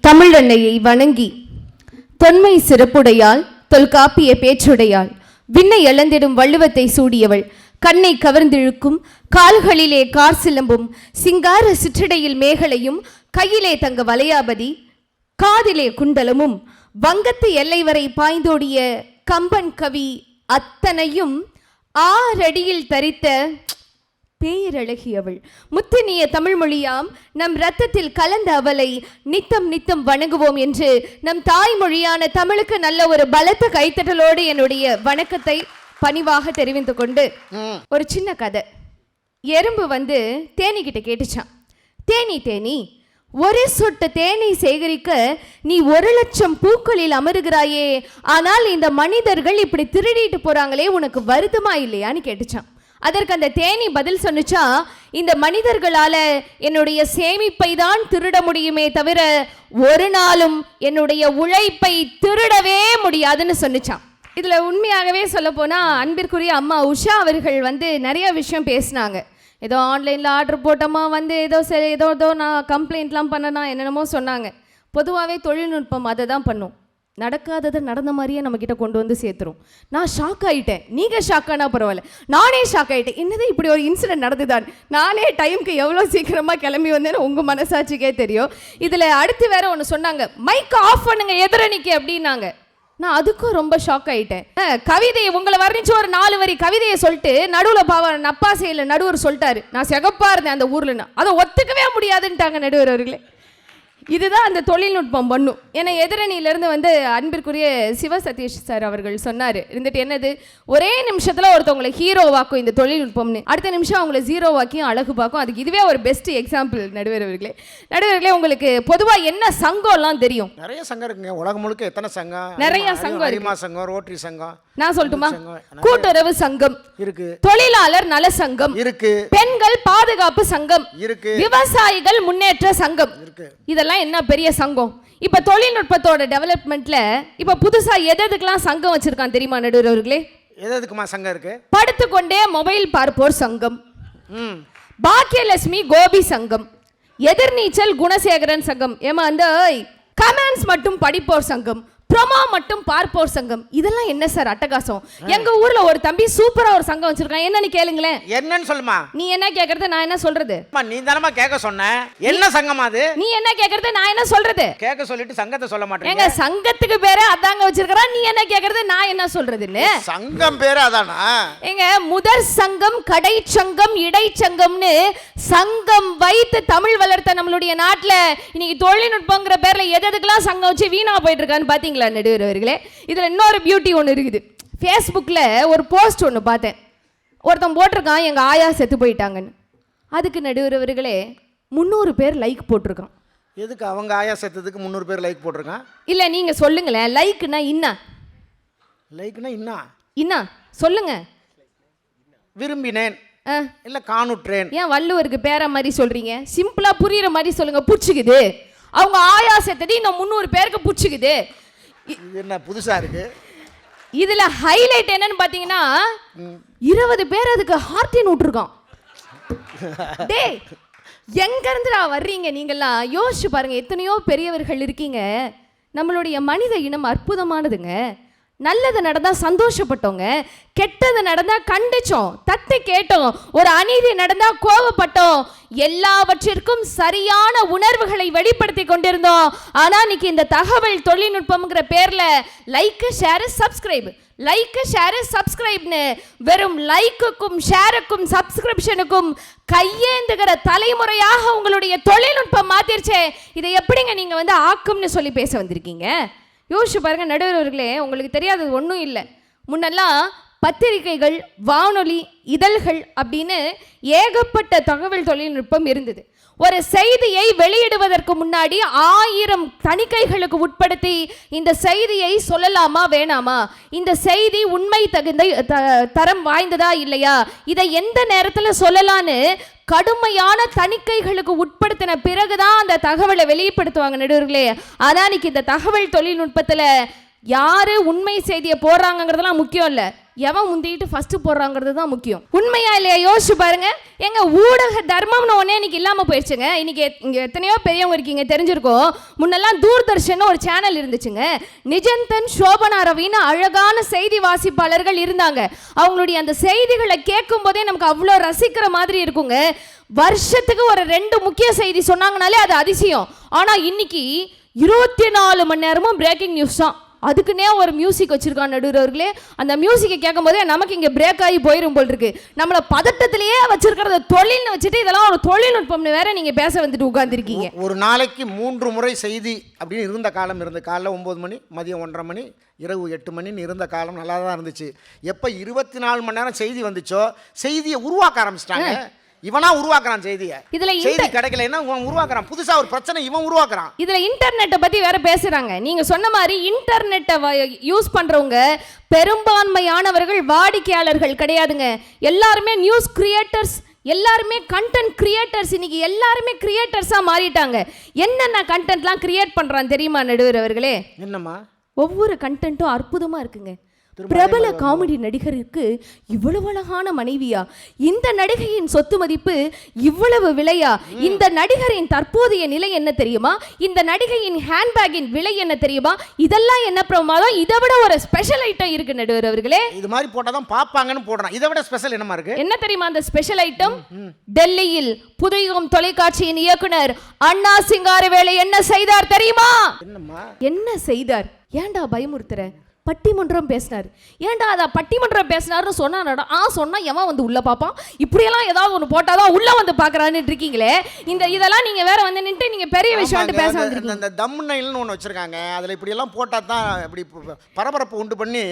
தமிழன்னையை வணங்கி தொன்மை சிறப்புடையாள் தொல்காப்பிய பேச்சுடையாள் விண்ணை இழந்திடும் வள்ளுவத்தை சூடியவள் கண்ணை கவர்ந்திழுக்கும் கால்களிலே கார் சிலம்பும் சிங்கார சிற்றடையில் மேகலையும் கையிலே தங்க வளையாபதி காதிலே குண்டலமும் வங்கத்து எல்லை வரை பாய்ந்தோடிய கம்பன் கவி அத்தனையும் 6 அடியில் தரித்த பேரழகியவள் முத்தினிய தமிழ்மொழியாம் நம் இரத்தத்தில் கலந்த அவளை நித்தம் நித்தம் வணங்குவோம் என்று நம் தாய்மொழியான தமிழுக்கு நல்ல ஒரு பலத்த கைத்தட்டலோடு என்னுடைய வணக்கத்தை பணிவாக தெரிவித்துக் கொண்டு ஒரு சின்ன கதை. எறும்பு வந்து தேனீகிட்ட கேட்டுச்சான், தேனி தேனி, ஒரே சொட்டு தேனை சேகரிக்க நீ 1,00,000 பூக்களில் அமருகிறாயே, ஆனால் இந்த மனிதர்கள் இப்படி திருடிட்டு போறாங்களே, உனக்கு வருத்தமா இல்லையான்னு கேட்டுச்சான். அதற்கு அந்த தேனி பதில் சொன்னுச்சா, இந்த மனிதர்களால என்னுடைய சேமிப்பை தான் திருட முடியுமே தவிர ஒரு நாளும் என்னுடைய உழைப்பை திருடவே முடியாதுன்னு சொன்னிச்சான். இதில் உண்மையாகவே சொல்ல போனால் அன்பிற்குரிய அம்மா உஷா அவர்கள் வந்து நிறைய விஷயம் பேசினாங்க. ஏதோ ஆன்லைனில் ஆர்டர் போட்டோமா வந்து ஏதோ நான் கம்ப்ளைண்ட்லாம் பண்ணனா என்னென்னமோ சொன்னாங்க. பொதுவாகவே தொழில்நுட்பம் அதை தான் பண்ணும், நடக்காததை நடந்த மாதிரியே நம்மக்கிட்ட கொண்டு வந்து சேர்த்துரும். நான் ஷாக் ஆகிட்டேன், நீங்கள் ஷாக் ஆனால் பரவாயில்ல, நானே ஷாக் ஆகிட்டேன். என்னது இப்படி ஒரு இன்சிடென்ட் நடந்துதான், நானே டைமுக்கு எவ்வளோ சீக்கிரமாக கிளம்பி வந்தேன்னு உங்கள் மனசாட்சிக்கே தெரியும். இதில் அடுத்து வேற ஒன்று சொன்னாங்க, மைக் ஆஃப் பண்ணுங்க எதிரணிக்கு அப்படின்னாங்க. நான் அதுக்கும் ரொம்ப ஷாக் ஆகிட்டேன். கவிதையை உங்களை வர்ணிச்சு ஒரு 4 வரி கவிதையை சொல்லிட்டு நடுவில் நப்பாசையில் நடுவர் சொல்லிட்டாரு, நான் சிகப்பாக இருந்தேன் அந்த ஊர்லன்னா, அதை ஒத்துக்கவே முடியாதுன்ட்டாங்க நடுவர் அவர்களே. இதுதான் அந்த தொழில்நுட்பம் பண்ணும். ஏன்னா எதிரணியிலேருந்து வந்து அன்பிற்குரிய சிவ சதீஷ் சார் அவர்கள் சொன்னார் இருந்துட்டு, என்னது ஒரே நிமிஷத்தில் ஒருத்தவங்களை ஹீரோவாக்கும் இந்த தொழில்நுட்பம்னு, அடுத்த நிமிஷம் அவங்கள ஜீரோவாக்கியும் அழகு பார்க்கும். அதுக்கு இதுவே ஒரு பெஸ்ட் எக்ஸாம்பிள். நடுவர்களே உங்களுக்கு பொதுவாக என்ன சங்கம்லாம் தெரியும்? நிறைய சங்கம் இருக்குங்க, உலகம் முழுக்க எத்தனை சங்கம், நிறைய சங்கம், அரிமா சங்கம், ரோட்டரி சங்கம், நான் சொல்லட்டுமா, கூட்டுறவு சங்கம் இருக்கு, தொழிலாளர் நல சங்கம் இருக்கு, பெண்கள் பாதுகாப்பு சங்கம் இருக்கு, விவசாயிகள் முன்னேற்ற சங்கம் இருக்கு. இதெல்லாம் என்ன பெரிய சங்கம். இப்ப தொழில்நுட்பத்தோட டெவலப்மெண்ட்ல இப்ப புதுசா எதுக்கெல்லாம் சங்கம் வச்சிருக்கான் தெரியுமா நடுவர்களே? எதுக்குமா சங்கம் இருக்கு? படுத்துக்கொண்டே மொபைல் பார்ப்போர் சங்கம், பாக்கியலட்சுமி கோபி சங்கம், எதிர்நீச்சல் குணசேகரன் சங்கம், ஏமா அந்த கமெண்ட்ஸ் மட்டும் படிப்போர் சங்கம், ப்ரோமோ மட்டும் பார்ப்போர் சங்கம். இதெல்லாம் என்ன சார் அட்டகாசம்? எங்க ஊர்ல ஒரு தம்பி சூப்பரா ஒரு சங்கம் வச்சிருக்கான், என்னன்னு கேளுங்களேன். என்னன்னு சொல்லுமா? நீ என்ன கேக்குறது, நான் என்ன சொல்றது? நீ தானமா கேட்க சொன்ன, என்ன சங்கம் அது? நீ என்ன கேக்குறது, நான் என்ன சொல்றது? கேட்க சொல்லிட்டு சங்கத்தை சொல்ல மாட்டேங்க. எங்க சங்கத்துக்கு பேரே அதாங்க வச்சிருக்கறான், நீ என்ன கேக்குறது, நான் என்ன சொல்றதுன்னு? சங்கம் பேரே அதானா? எங்க முதற் சங்கம், கடை சங்கம், இடை சங்கம்னு சங்கம் வைத்து தமிழ் வளர்த்த நம்மளுடைய நாட்டுல இன்னைக்கு தொழில்நுட்பங்கிற பேர்ல எதுக்கெல்லாம் சங்கம் வச்சு வீணா போயிட்டு இருக்கான்னு பாத்தீங்களா நடுவர்களே? இதுல இன்னொரு பியூட்டி ஒன்று இருக்குது. ஃபேஸ்புக்கில் ஒரு போஸ்ட் ஒன்று பார்த்தேன், ஒருத்தன் போட்டிருக்கான் எங்கள் ஆயா செத்து போயிட்டாங்கன்னு. அதுக்கு நடுவர்களே 300 பேர் லைக் போட்டிருக்கான். எதுக்கு அவங்க ஆயா செத்ததுக்கு 300 பேர் லைக் போட்டிருக்கான்? இல்லை நீங்கள் சொல்லுங்களேன், லைக்னா இன்னா, லைக்னா இன்னா இன்னா சொல்லுங்க. விரும்பினேன் இல்லை காணுற்றேன். ஏன் வள்ளுவருக்கு பேர மாதிரி சொல்றீங்க? சிம்பிளா புரியுற மாதிரி சொல்லுங்க. புடிச்சுக்குது, அவங்க ஆயா செத்தது இந்த 300 பேருக்கு புடிச்சுக்குது. இது என்ன புதுசா இருக்கு? இதுல ஹைலைட் என்னன்னு பாத்தீங்கன்னா 20 பேர் அதுக்கு ஹார்ட்டின் விட்டுருக்கான். டேய் எங்க இருந்துடா வர்றீங்க நீங்கெல்லாம்? யோசிச்சு பாருங்க, எத்தனையோ பெரியவர்கள் இருக்கீங்க. நம்மளுடைய மனித இனம் அற்புதமானதுங்க. நல்லது நடந்தா சந்தோஷப்பட்டோங்க, கெட்டது நடந்தா கண்டிச்சோம், தட்டி கேட்டோம், ஒரு அநீதி நடந்தா கோபப்பட்டோம், எல்லாவற்றிற்கும் சரியான உணர்வுகளை வெளிப்படுத்தி கொண்டிருந்தோம். ஆனா இன்னைக்கு இந்த தகவல் தொழில்நுட்பம்ங்கிற பேர்ல like share subscribe, like share சப்ஸ்கிரைப்னு வெறும் லைக்குக்கும் ஷேருக்கும் சப்ஸ்கிரிப்ஷனுக்கும் கையேந்துகிற தலைமுறையாக உங்களுடைய தொழில்நுட்பம் மாத்திருச்சே. இதை எப்படிங்க நீங்க வந்து ஆக்கும்னு சொல்லி பேச வந்திருக்கீங்க? யோசிச்சு பாருங்க நடுவர் அவர்களே, உங்களுக்கு தெரியாதது ஒன்றும் இல்லை. முன்னெல்லாம் பத்திரிகைகள், வானொலி, இதழ்கள் அப்படின்னு ஏகப்பட்ட தகவல் தொழில்நுட்பம் இருந்தது. ஒரு செய்தியை வெளியிடுவதற்கு முன்னாடி 1000 தணிக்கைகளுக்கு உட்படுத்தி இந்த செய்தியை சொல்லலாமா வேணாமா, இந்த செய்தி உண்மை தகுந்த தரம் வாய்ந்ததா இல்லையா, இதை எந்த நேரத்தில் சொல்லலான்னு கடுமையான தணிக்கைகளுக்கு உட்படுத்தின பிறகுதான் அந்த தகவலை வெளிப்படுத்துவாங்க நடுவர்களே. ஆனால் இன்னைக்கு இந்த தகவல் தொழில்நுட்பத்தில் யாரு உண்மை செய்தியை போடுறாங்கிறதுலாம் முக்கியம் இல்லை, எவன் முந்திட்டு ஃபர்ஸ்ட் போடுறாங்கிறது தான் முக்கியம். உண்மையா இல்லையா யோசிச்சு பாருங்க. எங்க ஊடக தர்மம்னு ஒன்னே இன்னைக்கு இல்லாம போயிடுச்சுங்க. இன்னைக்கு இங்க எத்தனையோ பெரியவங்க இருக்கீங்க, தெரிஞ்சிருக்கோம். முன்னெல்லாம் தூர்தர்ஷன் ஒரு சேனல் இருந்துச்சுங்க. நிஜந்தன், சோபனா ரவின்னு அழகான செய்தி வாசிப்பாளர்கள் இருந்தாங்க. அவங்களுடைய அந்த செய்திகளை கேட்கும் போதே நமக்கு அவ்வளோ ரசிக்கிற மாதிரி இருக்குங்க. வருஷத்துக்கு ஒரு 2 முக்கிய செய்தி சொன்னாங்கனாலே அது அதிசயம். ஆனா இன்னைக்கு 24 மணி நேரமும் பிரேக்கிங் நியூஸ் தான். அதுக்குன்னே ஒரு மியூசிக் வச்சிருக்கான் நடுவர்களே. அந்த மியூசிக்கை கேட்கும் போதே நமக்கு இங்கே பிரேக் ஆகி போயிடும் போல் இருக்கு. நம்மளை பதட்டத்திலேயே வச்சிருக்கிறத தொழில்னு வச்சுட்டு இதெல்லாம் ஒரு தொழில்நுட்பம்னு வேற நீங்க பேச வந்துட்டு உட்காந்துருக்கீங்க. ஒரு நாளைக்கு 3 முறை செய்தி அப்படின்னு இருந்த காலம் இருந்து, காலைல 9 மணி, மதியம் 1:30 மணி, இரவு 8 மணின்னு இருந்த காலம் நல்லா தான் இருந்துச்சு. எப்போ 24 மணி நேரம் செய்தி வந்துச்சோ செய்தியை உருவாக்க ஆரம்பிச்சிட்டாங்க. இவனா உருவாக்குறான் செய்தியை. இதுல செய்தி கிடைக்கலன்னா இவன் உருவாக்குறான். புதுசா ஒரு பிரச்சனை இவன் உருவாக்குறான். இதுல இன்டர்நெட்டை பத்தி வேற பேசுறாங்க. நீங்க சொன்ன மாதிரி இன்டர்நெட்டை யூஸ் பண்றவங்க பெரும்பான்மையானவர்கள் வாடிக்கையாளர்கள் கிடையாதுங்க. எல்லாருமே நியூஸ் கிரியேட்டர்ஸ், எல்லாருமே கண்டென்ட் கிரியேட்டர்ஸ். இன்னைக்கு எல்லாருமே கிரியேட்டர்ஸா மாறிட்டாங்க. என்னென்ன கண்டென்ட்லாம் கிரியேட் பண்றான் தெரியுமா நடுவர் அவர்களே? என்னம்மா? ஒவ்வொரு கண்டென்ட்டும் அற்புதமா இருக்குங்க. பிரபல காமெடி நடிகருக்கு இவ்வளவு அழகான மனைவியா, இந்த நடிகையின் சொத்து மதிப்பு இவ்வளவு விலையா, இந்த நடிகரின் தற்போதைய நிலை என்ன தெரியுமா, இந்த நடிகையின் ஹேண்ட்பேக்கின் விலை என்ன தெரியுமா, இதெல்லாம் என்ன பிரமாதம், இதை விட ஒரு ஸ்பெஷல் ஐட்டம் இருக்கு நடுவர் அவர்களே. இது மாதிரி போட்டாதான் பாப்பாங்கன்னு போடுறான். இதை விட ஸ்பெஷல் என்னமா இருக்கு? என்ன தெரியுமா அந்த ஸ்பெஷல் ஐட்டம்? டெல்லியில் புதுயுகம் தொலைக்காட்சியின் இயக்குனர் அண்ணா சிங்காரவேலு என்ன செய்தார் தெரியுமா? என்ன செய்தார்? ஏன்டா பயமுறுத்துற? பட்டிமன்றம் பேசினார். ஏன்டா அதை பட்டிமன்றம் பேசினார்னு சொன்னா சொன்னா எவன் வந்து உள்ள பார்ப்பான், இப்படியெல்லாம் ஏதாவது ஒன்று போட்டாதான் உள்ள வந்து பார்க்கறான்னு இருக்கீங்களே. இதெல்லாம் நீங்க வேற வந்து நின்று நீங்க பெரிய விஷயம் பேச வந்திருக்கீங்க. இந்த தம்ப்நெயில்னு ஒன்று வச்சிருக்காங்க. அதில் இப்படி எல்லாம் போட்டால் தான் இப்படி பரபரப்பு உண்டு பண்ணி,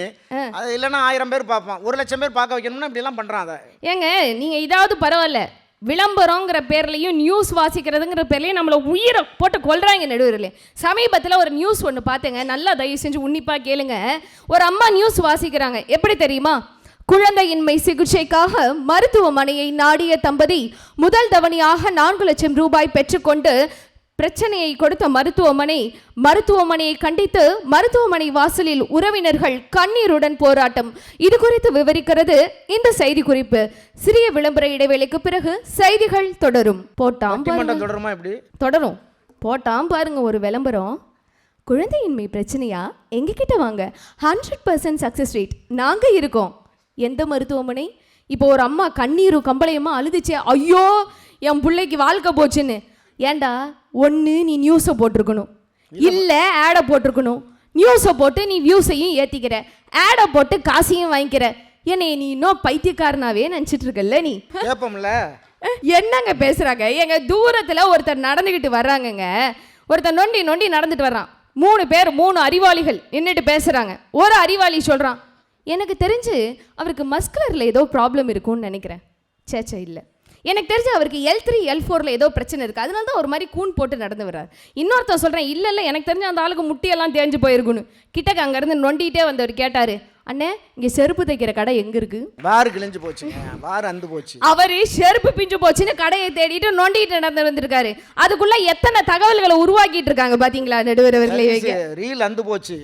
அது இல்லைன்னா 1000 பேர் பார்ப்பான், 1,00,000 பேர் பார்க்க வைக்கணும்னா இப்படி எல்லாம் பண்றான். அதை ஏங்க நீங்க இதாவது பரவாயில்ல, விளம்பரங்கிற பேர்லையும் நியூஸ் வாசிக்கிறதுங்கிற பேர்லையும் நம்மளை உயிரை போட்டு கொள்றாங்க நடுவர்களே. சமீபத்தில் ஒரு நியூஸ் ஒன்று பார்த்தேங்க, நல்லா தயவு செஞ்சு உன்னிப்பாக கேளுங்க. ஒரு அம்மா நியூஸ் வாசிக்கிறாங்க. எப்படி தெரியுமா? குழந்தையின்மை சிகிச்சைக்காக மருத்துவமனையை நாடிய தம்பதி முதல் தவணையாக 4 லட்சம் ரூபாய் பெற்றுக்கொண்டு பிரச்சனையை கொடுத்த மருத்துவமனையை கண்டித்து மருத்துவமனை வாசலில் உறவினர்கள் கண்ணீருடன் போராட்டம். இது குறித்து விவரிக்கிறது இந்த செய்தி குறிப்பு. சிறிய விளம்பர இடைவேளைக்கு பிறகு செய்திகள் தொடரும். தொடரும் போட்டாம் பாருங்க ஒரு விளம்பரம். குழந்தையின்மை பிரச்சனையா, எங்ககிட்ட வாங்க, 100% சக்சஸ் ரேட், நாங்க இருக்கோம். எந்த மருத்துவமனை? இப்போ ஒரு அம்மா கண்ணீரும் கம்பளையுமா அழுதுச்சே, ஐயோ என் பிள்ளைக்கு வாழ்க்கை போச்சுன்னு. ஏண்டா, ஒன்று நீ நியூஸை போட்டிருக்கணும், இல்லை ஆடை போட்டிருக்கணும். நியூஸை போட்டு நீ வியூஸையும் ஏற்றிக்கிற, ஆடை போட்டு காசையும் வாங்கிக்கிற. என்னை நீ இன்னும் பைத்தியக்காரனாவே நினச்சிட்டு இருக்கல்ல நீ. என்னங்க பேசுகிறாங்க? எங்கள் தூரத்தில் ஒருத்தர் நடந்துக்கிட்டு வர்றாங்கங்க. ஒருத்தர் நொண்டி நொண்டி நடந்துட்டு வர்றான். 3 பேர், 3 அறிவாளிகள் நின்றுட்டு பேசுகிறாங்க. ஒரு அறிவாளி சொல்கிறான், எனக்கு தெரிஞ்சு அவருக்கு மஸ்குலரில் ஏதோ ப்ராப்ளம் இருக்கும்னு நினைக்கிறேன். சேச்சா இல்லை, எனக்கு தெரிஞ்சு அவருக்கு L3 L4 ஏதோ பிரச்சனை இருக்குது, அதனால தான் ஒரு மாதிரி கூன் போட்டு நடந்து வர்றார். இன்னொருத்தர் சொல்கிறேன், இல்லை எனக்கு தெரிஞ்சு அந்த ஆளுக்கு முட்டியெல்லாம் தேஞ்சு போயிருக்கணும். கிட்டக்கு அங்கேருந்து நொண்டிகிட்டே வந்தவர் கேட்டார், அண்ணே இங்கே செருப்பு தைக்கிற கடை எங்கே இருக்கு? வாரு கிழிஞ்சு போச்சு, வாரு அந்து போச்சு. அவர் செருப்பு பிஞ்சு போச்சுன்னு கடையை தேடிட்டு நொண்டிட்டு நடந்து வந்திருக்காரு. அதுக்குள்ள எத்தனை தகவல்களை உருவாக்கிட்டு இருக்காங்க பார்த்தீங்களா நடுவர் அவர்களே. ரீல் அந்து போச்சு.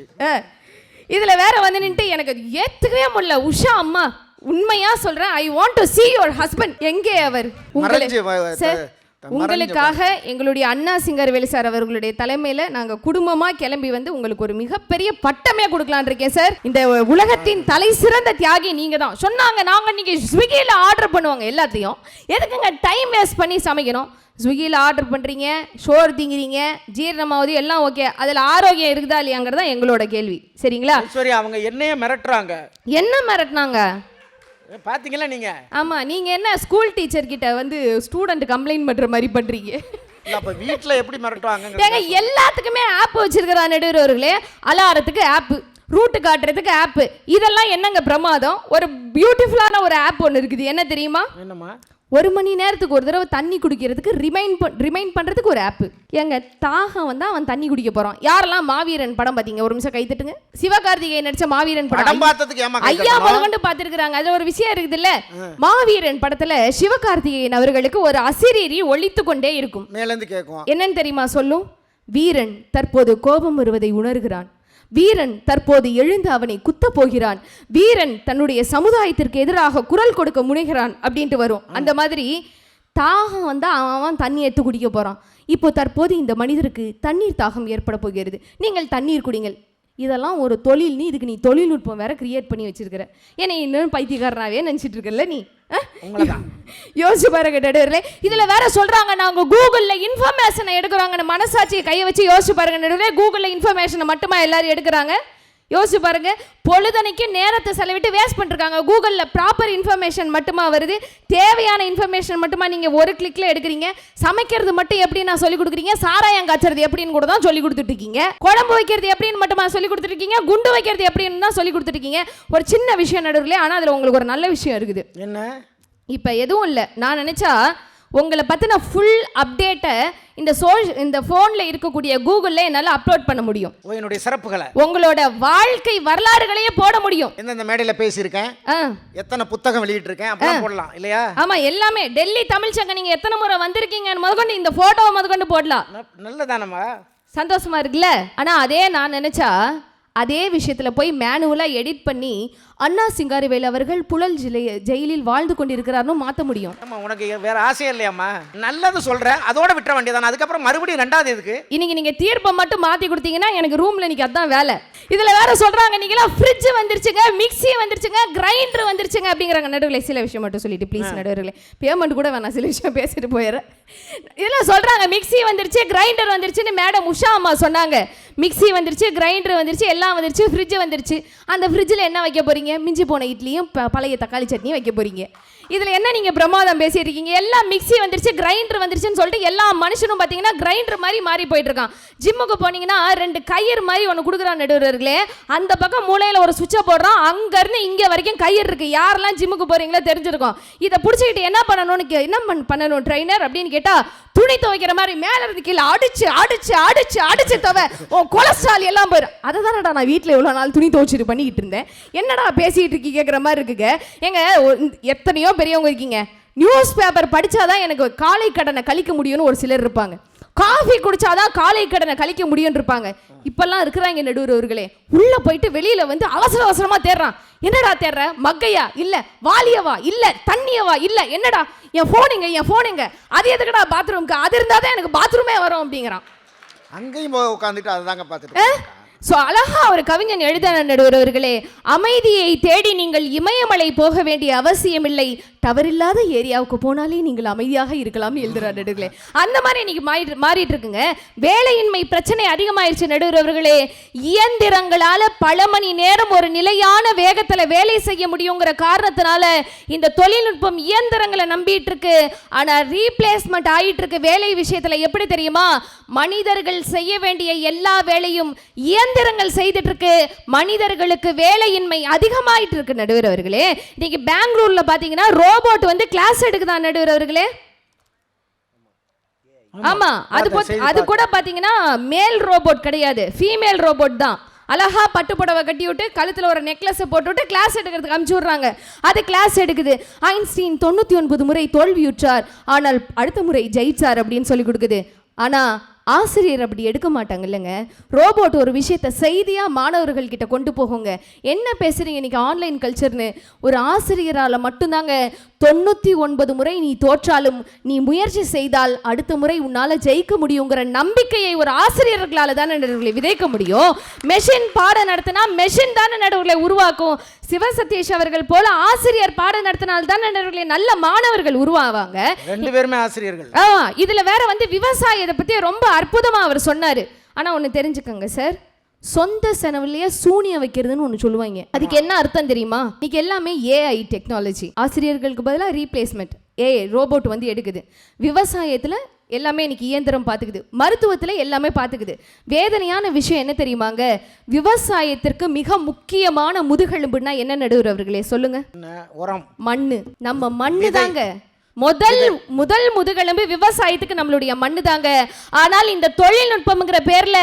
இதில் வேற வந்து நின்று எனக்கு ஏற்றுக்கவே முடியல. உஷா அம்மா, உண்மையா சொல்றேன், I want to see your husband. எங்கே அவர்? உங்களுக்காக எங்களுடைய அண்ணா சிங்கர்வேலு சார் அவர்களுடைய தலைமையில நாங்க குடும்பமா கிளம்பி வந்து உங்களுக்கு ஒரு மிகப்பெரிய பட்டமே கொடுக்கலான் இருக்கேன் சார். இந்த உலகத்தின் தலை சிறந்த தியாகி நீங்க தான் சொன்னாங்க. நாங்க நீங்க ஸ்விக்கியில் ஆர்டர் பண்ணுவாங்க எல்லாத்தையும், எதுக்குங்க டைம் வேஸ்ட் பண்ணி சமைக்கணும்? ஸ்விக்கியில் ஆர்டர் பண்ணுறீங்க, ஷோர் திங்கிறீங்க, ஜீரணமாவது எல்லாம் ஓகே, அதில் ஆரோக்கியம் இருக்குதா இல்லையாங்கிறது தான் எங்களோட கேள்வி. சரிங்களா? சரி, அவங்க என்னையே மிரட்டுறாங்க. என்ன மிரட்டினாங்க பார்த்தீங்களா நீங்கள்? ஆமாம், நீங்கள் என்ன ஸ்கூல் டீச்சர் கிட்ட வந்து ஸ்டூடெண்ட் கம்ப்ளைண்ட் பண்ணுற மாதிரி பண்ணுறீங்க? அப்போ வீட்டில் எப்படி மிரட்டுவாங்க? ஏங்க எல்லாத்துக்குமே ஆப் வச்சிருக்கிறா நடுவர்களே. அலாரத்துக்கு ஆப்பு, ரூட்டு காட்டுறதுக்கு ஆப்பு, இதெல்லாம் என்னங்க பிரமாதம்? ஒரு பியூட்டிஃபுல்லான ஒரு ஆப் ஒன்று இருக்குது, என்ன தெரியுமா? என்னம்மா? 1 மணி நேரத்துக்கு ஒரு தடவை தண்ணி குடிக்கிறதுக்கு ரிமைண்ட் பண்ணுறதுக்கு ஒரு ஆப்பு. எங்க தாகம் வந்து அவன் தண்ணி குடிக்க போகிறான். யாரெல்லாம் மாவீரன் படம் பார்த்தீங்க? ஒரு நிமிஷம் கை தட்டுங்க. சிவகார்த்திகேயன் நடிச்ச மாவீரன் படம் ஐயா முதற்கொண்டு பார்த்துருக்குறாங்க. அதில் ஒரு விஷயம் இருக்குது இல்ல, மாவீரன் படத்தில் சிவகார்த்திகேயன் அவர்களுக்கு ஒரு அசிரீரி ஒலித்து கொண்டே இருக்கும். மேலேருந்து கேட்கும். என்னன்னு தெரியுமா சொல்லும்? வீரன் தற்போது கோபம் வருவதை உணர்கிறான், வீரன் தற்போது எழுந்து அவனை குத்த போகிறான், வீரன் தன்னுடைய சமுதாயத்திற்கு எதிராக குரல் கொடுக்க முனைகிறான் அப்படின்ட்டு வரும். அந்த மாதிரி தாகம் வந்து அவன் தண்ணி எடுத்து குடிக்க போகிறான். இப்போ தற்போது இந்த மனிதருக்கு தண்ணீர் தாகம் ஏற்பட போகிறது, நீங்கள் தண்ணீர் குடிங்கள். இதெல்லாம் ஒரு தொழில்னு, இதுக்கு நீ தொழில்நுட்பம் வேற கிரியேட் பண்ணி வச்சிருக்கிற. ஏன்னா இன்னும் பைத்தியக்காரனாவே நினச்சிட்டு இருக்கல நீ. யோசிச்சு பாருங்க நடுவர்களே. இதுல வேற சொல்றாங்க நாங்க கூகுள்ல இன்ஃபர்மேஷனை எடுக்கிறாங்க. மனசாட்சியை கையை வச்சு யோசிச்சு பாருங்க நடுவர்களே. கூகுள்ல இன்ஃபர்மேஷனை மட்டுமா எல்லாரும் எடுக்கிறாங்க? யோசிச்சு பாருங்க. பொழுதனைக்கு நேரத்தை செலவிட்டு வேஸ்ட் பண்ணிருக்காங்க. கூகுளில் ப்ராப்பர் இன்ஃபர்மேஷன் மட்டுமா வருது? தேவையான இன்ஃபர்மேஷன் மட்டுமா நீங்கள் ஒரு கிளிக்ல எடுக்கிறீங்க? சமைக்கிறது மட்டும் எப்படி நான் சொல்லி கொடுக்குறீங்க? சாராயம் காய்ச்சறது எப்படின்னு கூட தான் சொல்லி கொடுத்துட்டு இருக்கீங்க. குழம்பு வைக்கிறது எப்படின்னு மட்டுமா சொல்லி கொடுத்துட்டு இருக்கீங்க? குண்டு வைக்கிறது எப்படின்னு தான் சொல்லி கொடுத்துட்டு இருக்கீங்க. ஒரு சின்ன விஷயம் நடுவில், ஆனால் அதில் உங்களுக்கு ஒரு நல்ல விஷயம் இருக்குது. என்ன? இப்போ எதுவும் இல்லை, நான் நினச்சா உங்களை பற்றின ஃபுல் அப்டேட்டை இந்த ஃபோனில் இருக்கக்கூடிய கூகுளில் என்னால் அப்லோட் பண்ண முடியும். என்னுடைய சிறப்புகளை, உங்களோட வாழ்க்கை வரலாறுகளையே போட முடியும். எந்தெந்த மேடையில் பேசியிருக்கேன், எத்தனை புத்தகம் வெளியிட்டிருக்கேன் அப்படிலாம் போடலாம் இல்லையா? ஆமாம், எல்லாமே. டெல்லி தமிழ் சங்கம் நீங்கள் எத்தனை முறை வந்திருக்கீங்கன்னு முதற்கொண்டு இந்த ஃபோட்டோவை முதற்கொண்டு போடலாம். நல்லதானம்மா? சந்தோஷமா இருக்குல்ல? ஆனால் அதே நான் நினச்சா அதே விஷயத்தில் போய் மேனுவலாக எடிட் பண்ணி அண்ணா சிங்காரவேலு அவர்கள் புழல் ஜெயிலில் வாழ்ந்து கொண்டிருக்கிறார்னு மாற்ற முடியும். உனக்கு வேற ஆசையே இல்லையாம்மா? நல்லது சொல்கிறேன், அதோட விட்டுற வேண்டியதானே. அதுக்கப்புறம் மறுபடியும் ரெண்டாவது இதுக்கு இன்னைக்கு நீங்கள் தீர்ப்பை மட்டும் மாற்றி கொடுத்தீங்கன்னா எனக்கு ரூமில் இன்னைக்கு அதான் வேலை. இதில் வேற சொல்கிறாங்க நீங்களாம் ஃப்ரிட்ஜ் வந்துருச்சுங்க, மிக்சி வந்துருச்சுங்க, கிரைண்டர் வந்துருச்சுங்க அப்படிங்கிறாங்க. நடுவில் சில விஷயம் மட்டும் சொல்லிட்டு ப்ளீஸ் நடுவில் பேமெண்ட் கூட வேணாம், சில விஷயம் பேசிட்டு போயிடுறேன். இதெல்லாம் சொல்கிறாங்க மிக்சி வந்துருச்சு, கிரைண்டர் வந்துருச்சுன்னு மேடம் உஷா அம்மா சொன்னாங்க. மிக்சி வந்துருச்சு, கிரைண்டர் வந்துருச்சு, எல்லாம் வந்துருச்சு, ஃப்ரிட்ஜ் வந்துருச்சு. அந்த ஃப்ரிட்ஜில் என்ன வைக்க போகிறீங்க? மிஞ்சி போன இட்லியும் பழைய தக்காளி சட்னியும் வைக்க போகிறீங்க. இதில் என்ன நீங்கள் பிரமாதம் பேசிட்டு இருக்கீங்க? எல்லாம் மிக்சி வந்துருச்சு, கிரைண்டர் வந்துருச்சுன்னு சொல்லிட்டு எல்லா மனுஷனும் பார்த்தீங்கன்னா கிரைண்டர் மாதிரி மாறி போயிட்டு இருக்கான். ஜிம்முக்கு போனீங்கன்னா 2 கயிறு மாதிரி ஒன்று கொடுக்குறான் நடுவர்களே. அந்த பக்கம் மூலையில் ஒரு சுவிட்சை போடுறான், அங்கேருந்து இங்கே வரைக்கும் கயிறு இருக்குது. யாரெல்லாம் ஜிம்முக்கு போகிறீங்களோ தெரிஞ்சிருக்கும். இதை பிடிச்சிக்கிட்டு என்ன பண்ணணும் ட்ரைனர் அப்படின்னு கேட்டால், துணி துவைக்கிற மாதிரி மேலே இருந்து கீழே அடிச்சு அடிச்சு அடிச்சு அடிச்சு துவை, உன் கொலஸ்ட்ரால் எல்லாம் போயிடும். அதை தானடா நான் வீட்டில் இவ்வளோ நாள் துணி துவைச்சிட்டு பண்ணிக்கிட்டு இருந்தேன், என்னடா பேசிகிட்டு இருக்கீங்க கேட்குற மாதிரி இருக்குங்க. எங்க எத்தனையோ பெரியவங்க இருக்கீங்க, நியூஸ் பேப்பர் படித்தாதான் எனக்கு காலை கடனை கழிக்க முடியும்னு ஒரு சிலர் இருப்பாங்க, காஃபி குடிச்சாதான் காலை கடனை கழிக்க முடியும்னு இருப்பாங்க. இப்பெல்லாம் இருக்கிறாங்க நடுவர்களே, உள்ள போயிட்டு வெளியில வந்து அவசர அவசரமா தேடுறான். என்னடா தேடுற? மக்கையா இல்ல, வாலியவா இல்ல, தண்ணியவா இல்ல, என்னடா என் போனுங்க அது எதுக்குடா பாத்ரூம்க்கு? அது இருந்தாதான் எனக்கு பாத்ரூமே வரும் அப்படிங்கிறான். அங்கேயும் உட்காந்துட்டு அதை தாங்க பார்த்துட்டு ஸோ அழகா ஒரு கவிஞன் எழுத நடுவர்களே, அமைதியை தேடி நீங்கள் இமயமலை போக வேண்டிய அவசியம் இல்லை, தவறில்லாத ஏரியாவுக்கு போனாலே நீங்கள் அமைதியாக இருக்கலாம்னு எழுதுறார் நடுவர்களே. அந்த மாதிரி இன்னைக்கு மாறிட்டு இருக்குங்க. வேலையின்மை பிரச்சனை அதிகமாயிருச்சு நடுவர்களே. இயந்திரங்களால பல மணி நேரம் ஒரு நிலையான வேகத்தில் வேலை செய்ய முடியுங்கிற காரணத்தினால இந்த தொழில்நுட்பம் இயந்திரங்களை நம்பிட்டு இருக்கு. ஆனால் ரீப்ளேஸ்மெண்ட் ஆயிட்டு இருக்கு வேலை விஷயத்தில். எப்படி தெரியுமா? மனிதர்கள் செய்ய வேண்டிய எல்லா வேலையும் இயந்திரங்கள் செய்துட்டு இருக்கு. மனிதர்களுக்கு வேலையின்மை அதிகமாயிட்டு இருக்கு நடுவர் அவர்களே. இன்னைக்கு பெங்களூர்ல பாத்தீங்கன்னா ரோபோட் வந்து கிளாஸ் எடுக்குதான் நடுவர் அவர்களே. ஆமா, அது கூட பாத்தீங்கன்னா மேல் ரோபோட் கிடையாது, ஃபீமேல் ரோபோட் தான். அழகா பட்டு புடவை கட்டி விட்டு கழுத்துல ஒரு நெக்லஸ் போட்டு கிளாஸ் எடுக்கிறதுக்கு அனுப்பிச்சு விடுறாங்க. அது கிளாஸ் எடுக்குது. ஐன்ஸ்டீன் 99 முறை தோல்வியுற்றார், ஆனால் அடுத்த முறை ஜெயிச்சார் அப்படின்னு சொல்லி கொடுக்குது. ஆனா ஆசிரியர் அப்படி எடுக்க மாட்டாங்க இல்லைங்க. ரோபோட் ஒரு விஷயத்தை செய்தியாக மாணவர்கள் கிட்ட கொண்டு போகுங்க. என்ன பேசுறீங்க இன்னைக்கு ஆன்லைன் கல்ச்சர்னு? ஒரு ஆசிரியரால் மட்டும்தாங்க 99 முறை நீ தோற்றாலும் நீ முயற்சி செய்தால் அடுத்த முறை உன்னால் ஜெயிக்க முடியுங்கிற நம்பிக்கையை ஒரு ஆசிரியர்களால் தானே நடுவர்களை விதைக்க முடியும். மெஷின் பாடம் நடத்தினா மெஷின் தானே நடுவர்களை உருவாக்கும். சிவசதீஷ் அவர்கள் போல ஆசிரியர் பாடம் நடத்தினால் தான் நடுவர்களை நல்ல மாணவர்கள் உருவாவாங்க. 2 பேருமே ஆசிரியர்கள். இதுல வேற வந்து விவசாயத்தை பத்தி ரொம்ப அற்புதமா அவர் சொன்னாரு. ஆனா ஒண்ணு தெரிஞ்சுக்கங்க சார், சொந்த செலவுலயே சூனியம் வைக்கிறதுன்னு ஒன்று சொல்லுவாங்க. அதுக்கு என்ன அர்த்தம் தெரியுமா? இன்னைக்கு எல்லாமே ஏஐ டெக்னாலஜி. ஆசிரியர்களுக்கு பதிலாக ரீப்ளேஸ்மெண்ட் ஏஐ ரோபோட் வந்து எடுக்குது. விவசாயத்தில் எல்லாமே இன்னைக்கு இயந்திரம் பார்த்துக்குது. மருத்துவத்தில் எல்லாமே பார்த்துக்குது. வேதனையான விஷயம் என்ன தெரியுமாங்க? விவசாயத்திற்கு மிக முக்கியமான முதுகெலும்புனா என்ன நடுவர் அவர்களே சொல்லுங்க? உரம், மண்ணு. நம்ம மண்ணு தாங்க முதல் முதுகெலும்பு விவசாயத்துக்கு நம்மளுடைய மண்ணு தாங்க. ஆனால் இந்த தொழில்நுட்பம்ங்கிற பேர்ல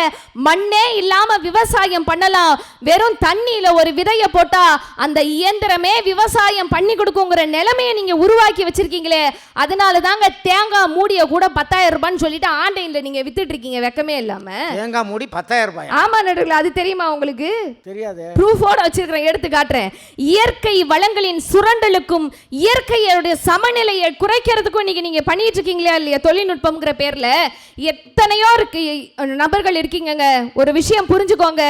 மண்ணே இல்லாம விவசாயம் பண்ணலாம். வெறும் தண்ணியில ஒரு விதைய போட்டா அந்த இயந்திரமே விவசாயம் பண்ணி கொடுக்குங்கிற நிலைமையை நீங்க உருவாக்கி வச்சிருக்கீங்களே. அதனால தாங்க தேங்காய் மூடிய கூட 10,000 ரூபான்னு சொல்லிட்டு ஆன்லைன்ல நீங்க வித்துட்டு இருக்கீங்க வெக்கமே இல்லாம. தேங்காய் மூடி 10,000 ரூபாய்? ஆமா நடுவில், அது தெரியுமா உங்களுக்கு? தெரியாது. ப்ரூஃபோட வச்சிருக்கிறேன், எடுத்து காட்டுறேன். இயற்கை வளங்களின் சுரண்டலுக்கும் இயற்கையோட சமநிலையை குறைக்கிறதுக்கும் இன்னைக்கு நீங்க பண்ணிட்டு இருக்கீங்களா இல்லையா? தொழில்நுட்பம்ங்கிற பேர்ல எத்தனையோ நபர்கள் இருக்கீங்க. ஒரு விஷயம் புரிஞ்சுக்கோங்க,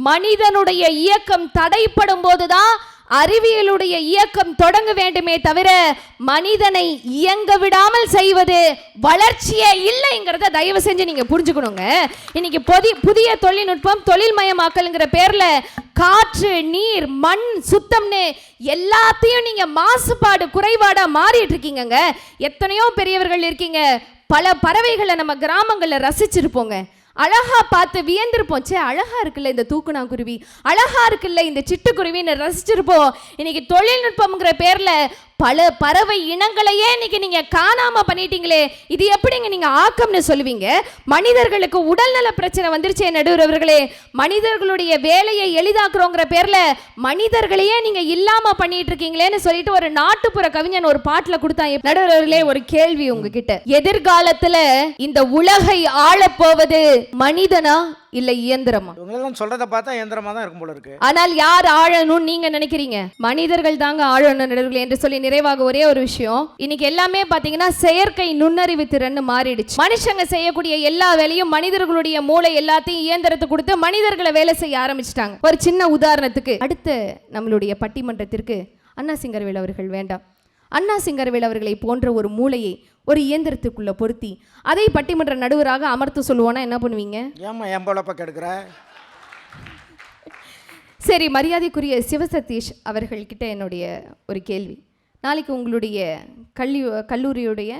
மனிதனுடைய இயக்கம் தடைப்படும் போதுதான் அறிவியலுடைய இயக்கம் தொடங்க வேண்டுமே தவிர மனிதனை இயங்க விடாமல் செய்வது வளர்ச்சியே இல்லைங்கிறத தயவு செஞ்சு நீங்க புரிஞ்சுக்கணுங்க. இன்னைக்கு புதிய தொழில்நுட்பம் தொழில்மயமாக்கல்ங்கிற பேர்ல காற்று, நீர், மண் சுத்தம்னு எல்லாத்தையும் நீங்க மாசுபாடு குறைபாடா மாறிட்டு இருக்கீங்க. எத்தனையோ பெரியவர்கள் இருக்கீங்க. பல பறவைகளை நம்ம கிராமங்களில் ரசிச்சிருப்போங்க. அழகா பார்த்து வியந்திருப்போம். சே, அழகா இருக்குல்ல இந்த தூக்குநாங்குருவி, அழகா இருக்குல்ல இந்த சிட்டுக்குருவின்னு ரசிச்சிருப்போம். இன்னைக்கு தொழில்நுட்பம்ங்கிற பேர்ல பல பறவை இனங்களையே இன்னைக்கு நீங்க காணாம பண்ணிட்டீங்களே. இது எப்படிங்க நீங்க ஆக்கம்னு சொல்லுவீங்க? மனிதர்களுக்கு உடல்நல பிரச்சனை வந்துருச்சே நடுவர் அவர்களே. மனிதர்களுடைய வேலையை எளிதாக்குறோங்கிற பேர்ல மனிதர்களையே நீங்க இல்லாம பண்ணிட்டு இருக்கீங்களேன்னு சொல்லிட்டு ஒரு நாட்டுப்புற கவிஞன் ஒரு பாட்டுல கொடுத்தாங்க. நடுவர் அவர்களே, ஒரு கேள்வி உங்ககிட்ட. எதிர்காலத்துல இந்த உலகை ஆளப்போவது மனிதனா இல்ல இயந்திரமா? உங்களெல்லாம் சொல்றத பார்த்தா இயந்திரமா தான் இருக்கும் போல இருக்கு. ஆனால் யார் ஆளணும் நீங்க நினைக்கிறீங்க? மனிதர்கள் தாங்க ஆளணும் நடுவர்களே என்று சொல்லி நிறைவாக ஒரே ஒரு விஷயம். இன்னைக்கு எல்லாமே பாத்தீங்கன்னா செயற்கை நுண்ணறிவு திறன் மாறிடுச்சு. மனுஷங்க செய்யக்கூடிய எல்லா வேலையும் மனிதர்களுடைய மூளை எல்லாத்தையும் இயந்திரத்துக்கு கொடுத்து மனிதர்களை வேலை செய்ய ஆரம்பிச்சிட்டாங்க. ஒரு சின்ன உதாரணத்துக்கு, அடுத்த நம்மளுடைய பட்டிமன்றத்திற்கு அண்ணா சிங்கர்வேல் அவர்கள் வேண்டாம். அண்ணா சிங்கர்வேல் அவர்களை போன்ற ஒரு மூளையை ஒரு இயந்திரத்துக்குள்ள பொருத்தி அதை பட்டிமன்ற நடுவராக அமர்த்து சொல்லுவோன்னா என்ன பண்ணுவீங்க? ஏமா எம்பளப்ப கெடுக்கிற? சரி, மரியாதைக்குரிய சிவசதீஷ் அவர்கள்கிட்ட என்னுடைய ஒரு கேள்வி. நாளைக்கு உங்களுடைய கல்லூரியுடைய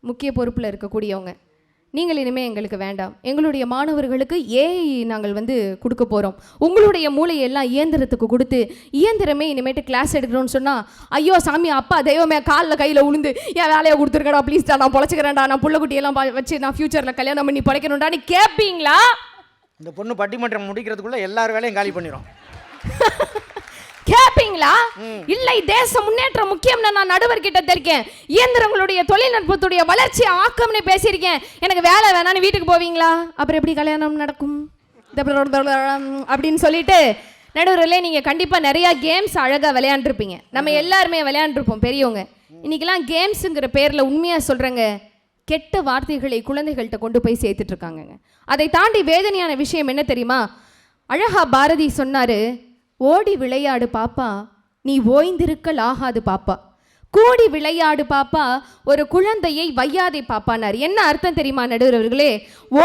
முக்கிய பொறுப்பில் இருக்கக்கூடியவங்க, நீங்கள் இனிமேல் எங்களுக்கு வேண்டாம், எங்களுடைய மாணவர்களுக்கு ஏஐ நாங்கள் வந்து கொடுக்க போகிறோம், உங்களுடைய மூளையெல்லாம் இயந்திரத்துக்கு கொடுத்து இயந்திரமே இனிமேட்டு கிளாஸ் எடுக்கணும்னு சொன்னால், ஐயோ சாமி, அப்பா தெய்வமே, காலில் கையில் உளுந்து என் வேலையை கொடுத்துருக்கடா, ப்ளீஸ்டா, நான் பொழைச்சிக்கிறேன்டா, நான் புள்ளக்குட்டியெல்லாம் வச்சு நான் ஃபியூச்சரில் கல்யாணம் பண்ணி படைக்கணும்டா நீ கேட்பீங்களா? இந்த பொண்ணு பட்டிமன்றம் முடிக்கிறதுக்குள்ள எல்லார் வேலையும் காலி பண்ணிடும். கேப்பீங்களா? இல்லை, தேச முன்னேற்றம் முக்கியம். நான் நடுவர் கிட்ட தெரிக்கேன், இயந்திரங்களுடைய தொழில்நுட்பத்துடைய வளர்ச்சி ஆக்கம்னு பேசியிருக்கேன், எனக்கு வேலை வேணான்னு வீட்டுக்கு போவீங்களா? அப்புறம் எப்படி கல்யாணம் நடக்கும் அப்படின்னு சொல்லிட்டு நடுவர்களே, நீங்கள் கண்டிப்பாக நிறையா கேம்ஸ் அழகாக விளையாண்டுருப்பீங்க. நம்ம எல்லாருமே விளையாண்டுருப்போம் பெரியவங்க. இன்னைக்கெல்லாம் கேம்ஸுங்கிற பேரில் உண்மையாக சொல்கிறேங்க, கெட்ட வார்த்தைகளை குழந்தைகள்கிட்ட கொண்டு போய் சேர்த்துட்டு இருக்காங்க. அதை தாண்டி வேதனையான விஷயம் என்ன தெரியுமா? அழகா பாரதி சொன்னாரு, ஓடி விளையாடு பாப்பா, நீ ஓய்ந்திருக்கல் ஆகாது பாப்பா, கூடி விளையாடு பாப்பா, ஒரு குழந்தையை வையாதே பாப்பானார். என்ன அர்த்தம் தெரியுமா நடுவர் அவர்களே?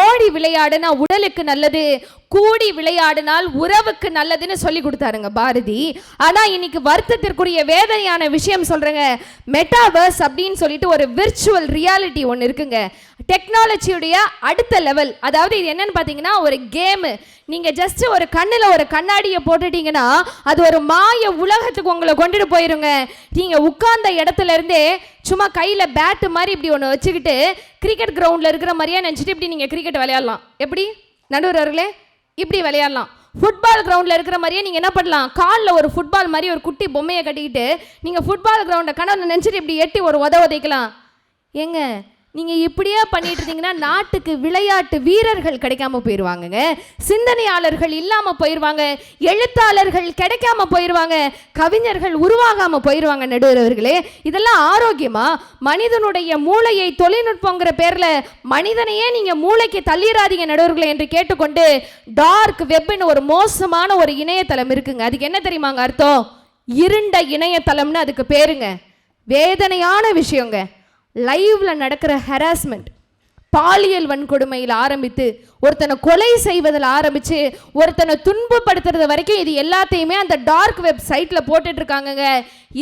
ஓடி விளையாடுனா உடலுக்கு நல்லது, கூடி விளையாடினால் உறவுக்கு நல்லதுன்னு சொல்லி கொடுத்தாருங்க பாரதி. ஆனால் இன்னைக்கு வருத்தத்திற்குரிய வேதனையான விஷயம் சொல்கிறேங்க, மெட்டாவர்ஸ் அப்படின்னு சொல்லிட்டு ஒரு விர்ச்சுவல் ரியாலிட்டி ஒன்று இருக்குங்க. டெக்னாலஜியுடைய அடுத்த லெவல். அதாவது இது என்னன்னு பார்த்தீங்கன்னா ஒரு கேமு. நீங்கள் ஜஸ்ட் ஒரு கண்ணில் ஒரு கண்ணாடியை போட்டுட்டீங்கன்னா அது ஒரு மாய உலகத்துக்கு உங்களை கொண்டுட்டு போயிருங்க. நீங்கள் உட்கார்ந்த இடத்துல இருந்தே சும்மா கையில் பேட்டு மாதிரி இப்படி ஒன்று வச்சுக்கிட்டு கிரிக்கெட் கிரவுண்டில் இருக்கிற மாதிரியே நினச்சிட்டு இப்படி நீங்கள் கிரிக்கெட் விளையாடலாம். எப்படி நடுவர்களே? இப்படி விளையாடலாம். ஃபுட்பால் கிரவுண்டில் இருக்கிற மாதிரியே நீங்கள் என்ன பண்ணலாம், காலில் ஒரு ஃபுட்பால் மாதிரி ஒரு குட்டி பொம்மையை கட்டிக்கிட்டு நீங்கள் ஃபுட்பால் கிரவுண்டை கனவு நினச்சிட்டு இப்படி எட்டி ஒரு உதைக்கலாம். ஏங்க, நீங்கள் இப்படியே பண்ணிட்டு இருந்தீங்கன்னா நாட்டுக்கு விளையாட்டு வீரர்கள் கிடைக்காம போயிடுவாங்கங்க, சிந்தனையாளர்கள் இல்லாமல் போயிடுவாங்க, எழுத்தாளர்கள் கிடைக்காம போயிடுவாங்க, கவிஞர்கள் உருவாகாமல் போயிடுவாங்க. நடுவர் அவர்களே, இதெல்லாம் ஆரோக்கியமா? மனிதனுடைய மூளையை தொழில்நுட்பங்கிற பேரில் மனிதனையே நீங்கள் மூளைக்கு தள்ளிடாதீங்க நடுவர்களே என்று கேட்டுக்கொண்டு, டார்க் வெப்னு ஒரு மோசமான ஒரு இணையதளம் இருக்குங்க. அதுக்கு என்ன தெரியுமாங்க அர்த்தம்? இருண்ட இணையதளம்னு அதுக்கு பேருங்க. வேதனையான விஷயங்க. லைவ்ல நடக்கிற ஹராஸ்மெண்ட், பாலியல் வன்கொடுமையில் ஆரம்பித்து ஒருத்தனை கொலை செய்வதில் ஆரம்பித்து ஒருத்தனை துன்பப்படுத்துறது வரைக்கும் இது எல்லாத்தையுமே அந்த டார்க் வெப்சைட்டில் போட்டுட்டு இருக்காங்கங்க.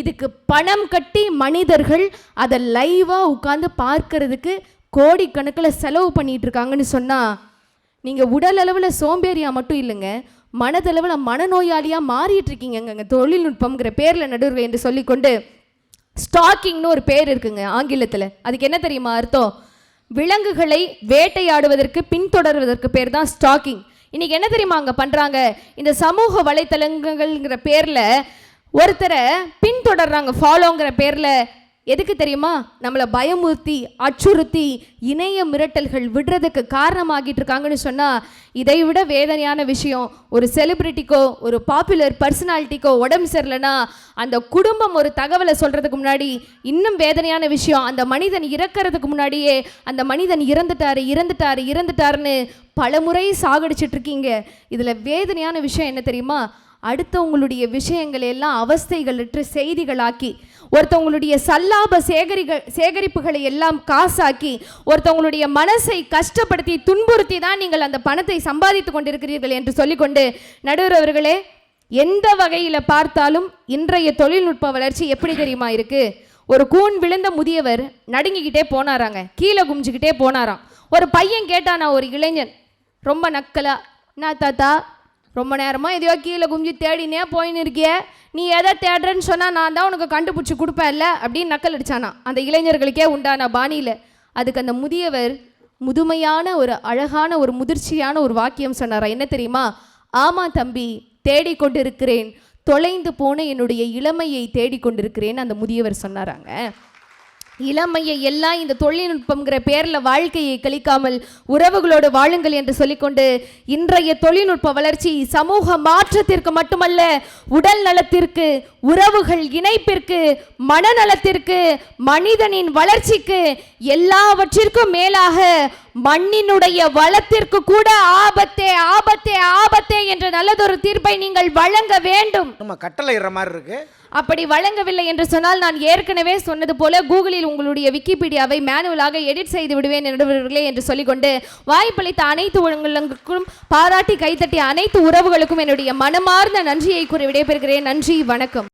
இதுக்கு பணம் கட்டி மனிதர்கள் அதை லைவாக உட்காந்து பார்க்கறதுக்கு கோடிக்கணக்கில் செலவு பண்ணிட்டு இருக்காங்கன்னு சொன்னால், நீங்கள் உடல் அளவில் சோம்பேறியாக மட்டும் இல்லைங்க, மனதளவில் மனநோயாளியாக மாறிட்டு இருக்கீங்க தொழில்நுட்பம்ங்கிற பேரில் நடுவர் என்று சொல்லிக்கொண்டு. ஸ்டாக்கிங்னு ஒரு பேர் இருக்குங்க ஆங்கிலத்தில். அதுக்கு என்ன தெரியுமா அர்த்தம்? விலங்குகளை வேட்டையாடுவதற்கு பின்தொடர்வதற்கு பேர் தான் ஸ்டாக்கிங். இன்னைக்கு என்ன தெரியுமா அங்கே பண்ணுறாங்க? இந்த சமூக வலைத்தளங்கள்ங்கிற பேரில் ஒருத்தரை பின்தொடர்றாங்க, ஃபாலோங்கிற பேரில். எதுக்கு தெரியுமா? நம்மளை பயமுறுத்தி அச்சுறுத்தி இணைய மிரட்டல்கள் விடுறதுக்கு காரணமாகிட்டு இருக்காங்கன்னு சொன்னால், இதை விட வேதனையான விஷயம், ஒரு செலிபிரிட்டிக்கோ ஒரு பாப்புலர் பர்சனாலிட்டிக்கோ உடம்பு சரியில்லைன்னா அந்த குடும்பம் ஒரு தகவலை சொல்கிறதுக்கு முன்னாடி, இன்னும் வேதனையான விஷயம், அந்த மனிதன் இறக்கிறதுக்கு முன்னாடியே அந்த மனிதன் இறந்துட்டாருன்னு பல முறை சாகடிச்சிட்டு இருக்கீங்க. இதில் வேதனையான விஷயம் என்ன தெரியுமா? அடுத்தவங்களுடைய விஷயங்களை எல்லாம் அவஸ்தைகளற்ற செய்திகளாக்கி, ஒருத்தவங்களுடைய சல்லாப சேகரிப்புகளை எல்லாம் காசாக்கி, ஒருத்தவங்களுடைய மனசை கஷ்டப்படுத்தி துன்புறுத்தி தான் நீங்கள் அந்த பணத்தை சம்பாதித்து கொண்டிருக்கிறீர்கள் என்று சொல்லிக்கொண்டு, நடுவர் அவர்களே, எந்த வகையில் பார்த்தாலும் இன்றைய தொழில்நுட்ப வளர்ச்சி எப்படி தெரியுமா இருக்கு? ஒரு கூன் விழுந்த முதியவர் நடுங்கிக்கிட்டே போனாராங்க, கீழே குமிஞ்சுக்கிட்டே போனாராம். ஒரு பையன் கேட்டானா, ஒரு இளைஞன் ரொம்ப நக்கலா, நான் தாத்தா ரொம்ப நேரமாக எதையோ கீழே குமிஞ்சு தேடினே போயின்னு இருக்கிய, நீ எதை தேடுறேன்னு சொன்னால் நான் தான் உனக்கு கண்டுபிடிச்சி கொடுப்பேன்ல அப்படின்னு நக்கல் அடித்தானா அந்த இளைஞர்களுக்கே உண்டான பாணியில். அதுக்கு அந்த முதியவர் முதுமையான ஒரு அழகான ஒரு முதிர்ச்சியான ஒரு வாக்கியம் சொன்னாரா. என்ன தெரியுமா? ஆமாம் தம்பி, தேடிக்கொண்டிருக்கிறேன், தொலைந்து போன என்னுடைய இளமையை தேடிக்கொண்டிருக்கிறேன்னு அந்த முதியவர் சொன்னாராங்க. இளமையை எல்லாம் இந்த தொழில்நுட்பம்ங்கிற பேரில் வாழ்க்கையை கழிக்காமல் உறவுகளோடு வாழுங்கள் என்று சொல்லிக்கொண்டு, இன்றைய தொழில்நுட்ப வளர்ச்சி சமூக மாற்றத்திற்கு மட்டுமல்ல, உடல் நலத்திற்கு, உறவுகள் இணைப்பிற்கு, மனநலத்திற்கு, மனிதனின் வளர்ச்சிக்கு, எல்லாவற்றிற்கும் மேலாக மண்ணினுடைய வளத்திற்கு கூட ஆபத்தே ஆபத்தே ஆபத்தே என்ற நல்லதொரு தீர்ப்பை நீங்கள் வழங்க வேண்டும். நம்ம கட்டளை இடுற மாதிரி இருக்கு. அப்படி வழங்கவில்லை என்று சொன்னால், நான் ஏற்கனவே சொன்னது போல கூகுளில் உங்களுடைய விக்கிபீடியாவை மேனுவலாக எடிட் செய்து விடுவேன் நடுவர்களே என்று சொல்லிக்கொண்டு, வாய்ப்பளித்த அனைத்து உங்களுக்கும் பாராட்டி கைத்தட்டிய அனைத்து உறவுகளுக்கும் என்னுடைய மனமார்ந்த நன்றியை கூறி விடைபெறுகிறேன். நன்றி, வணக்கம்.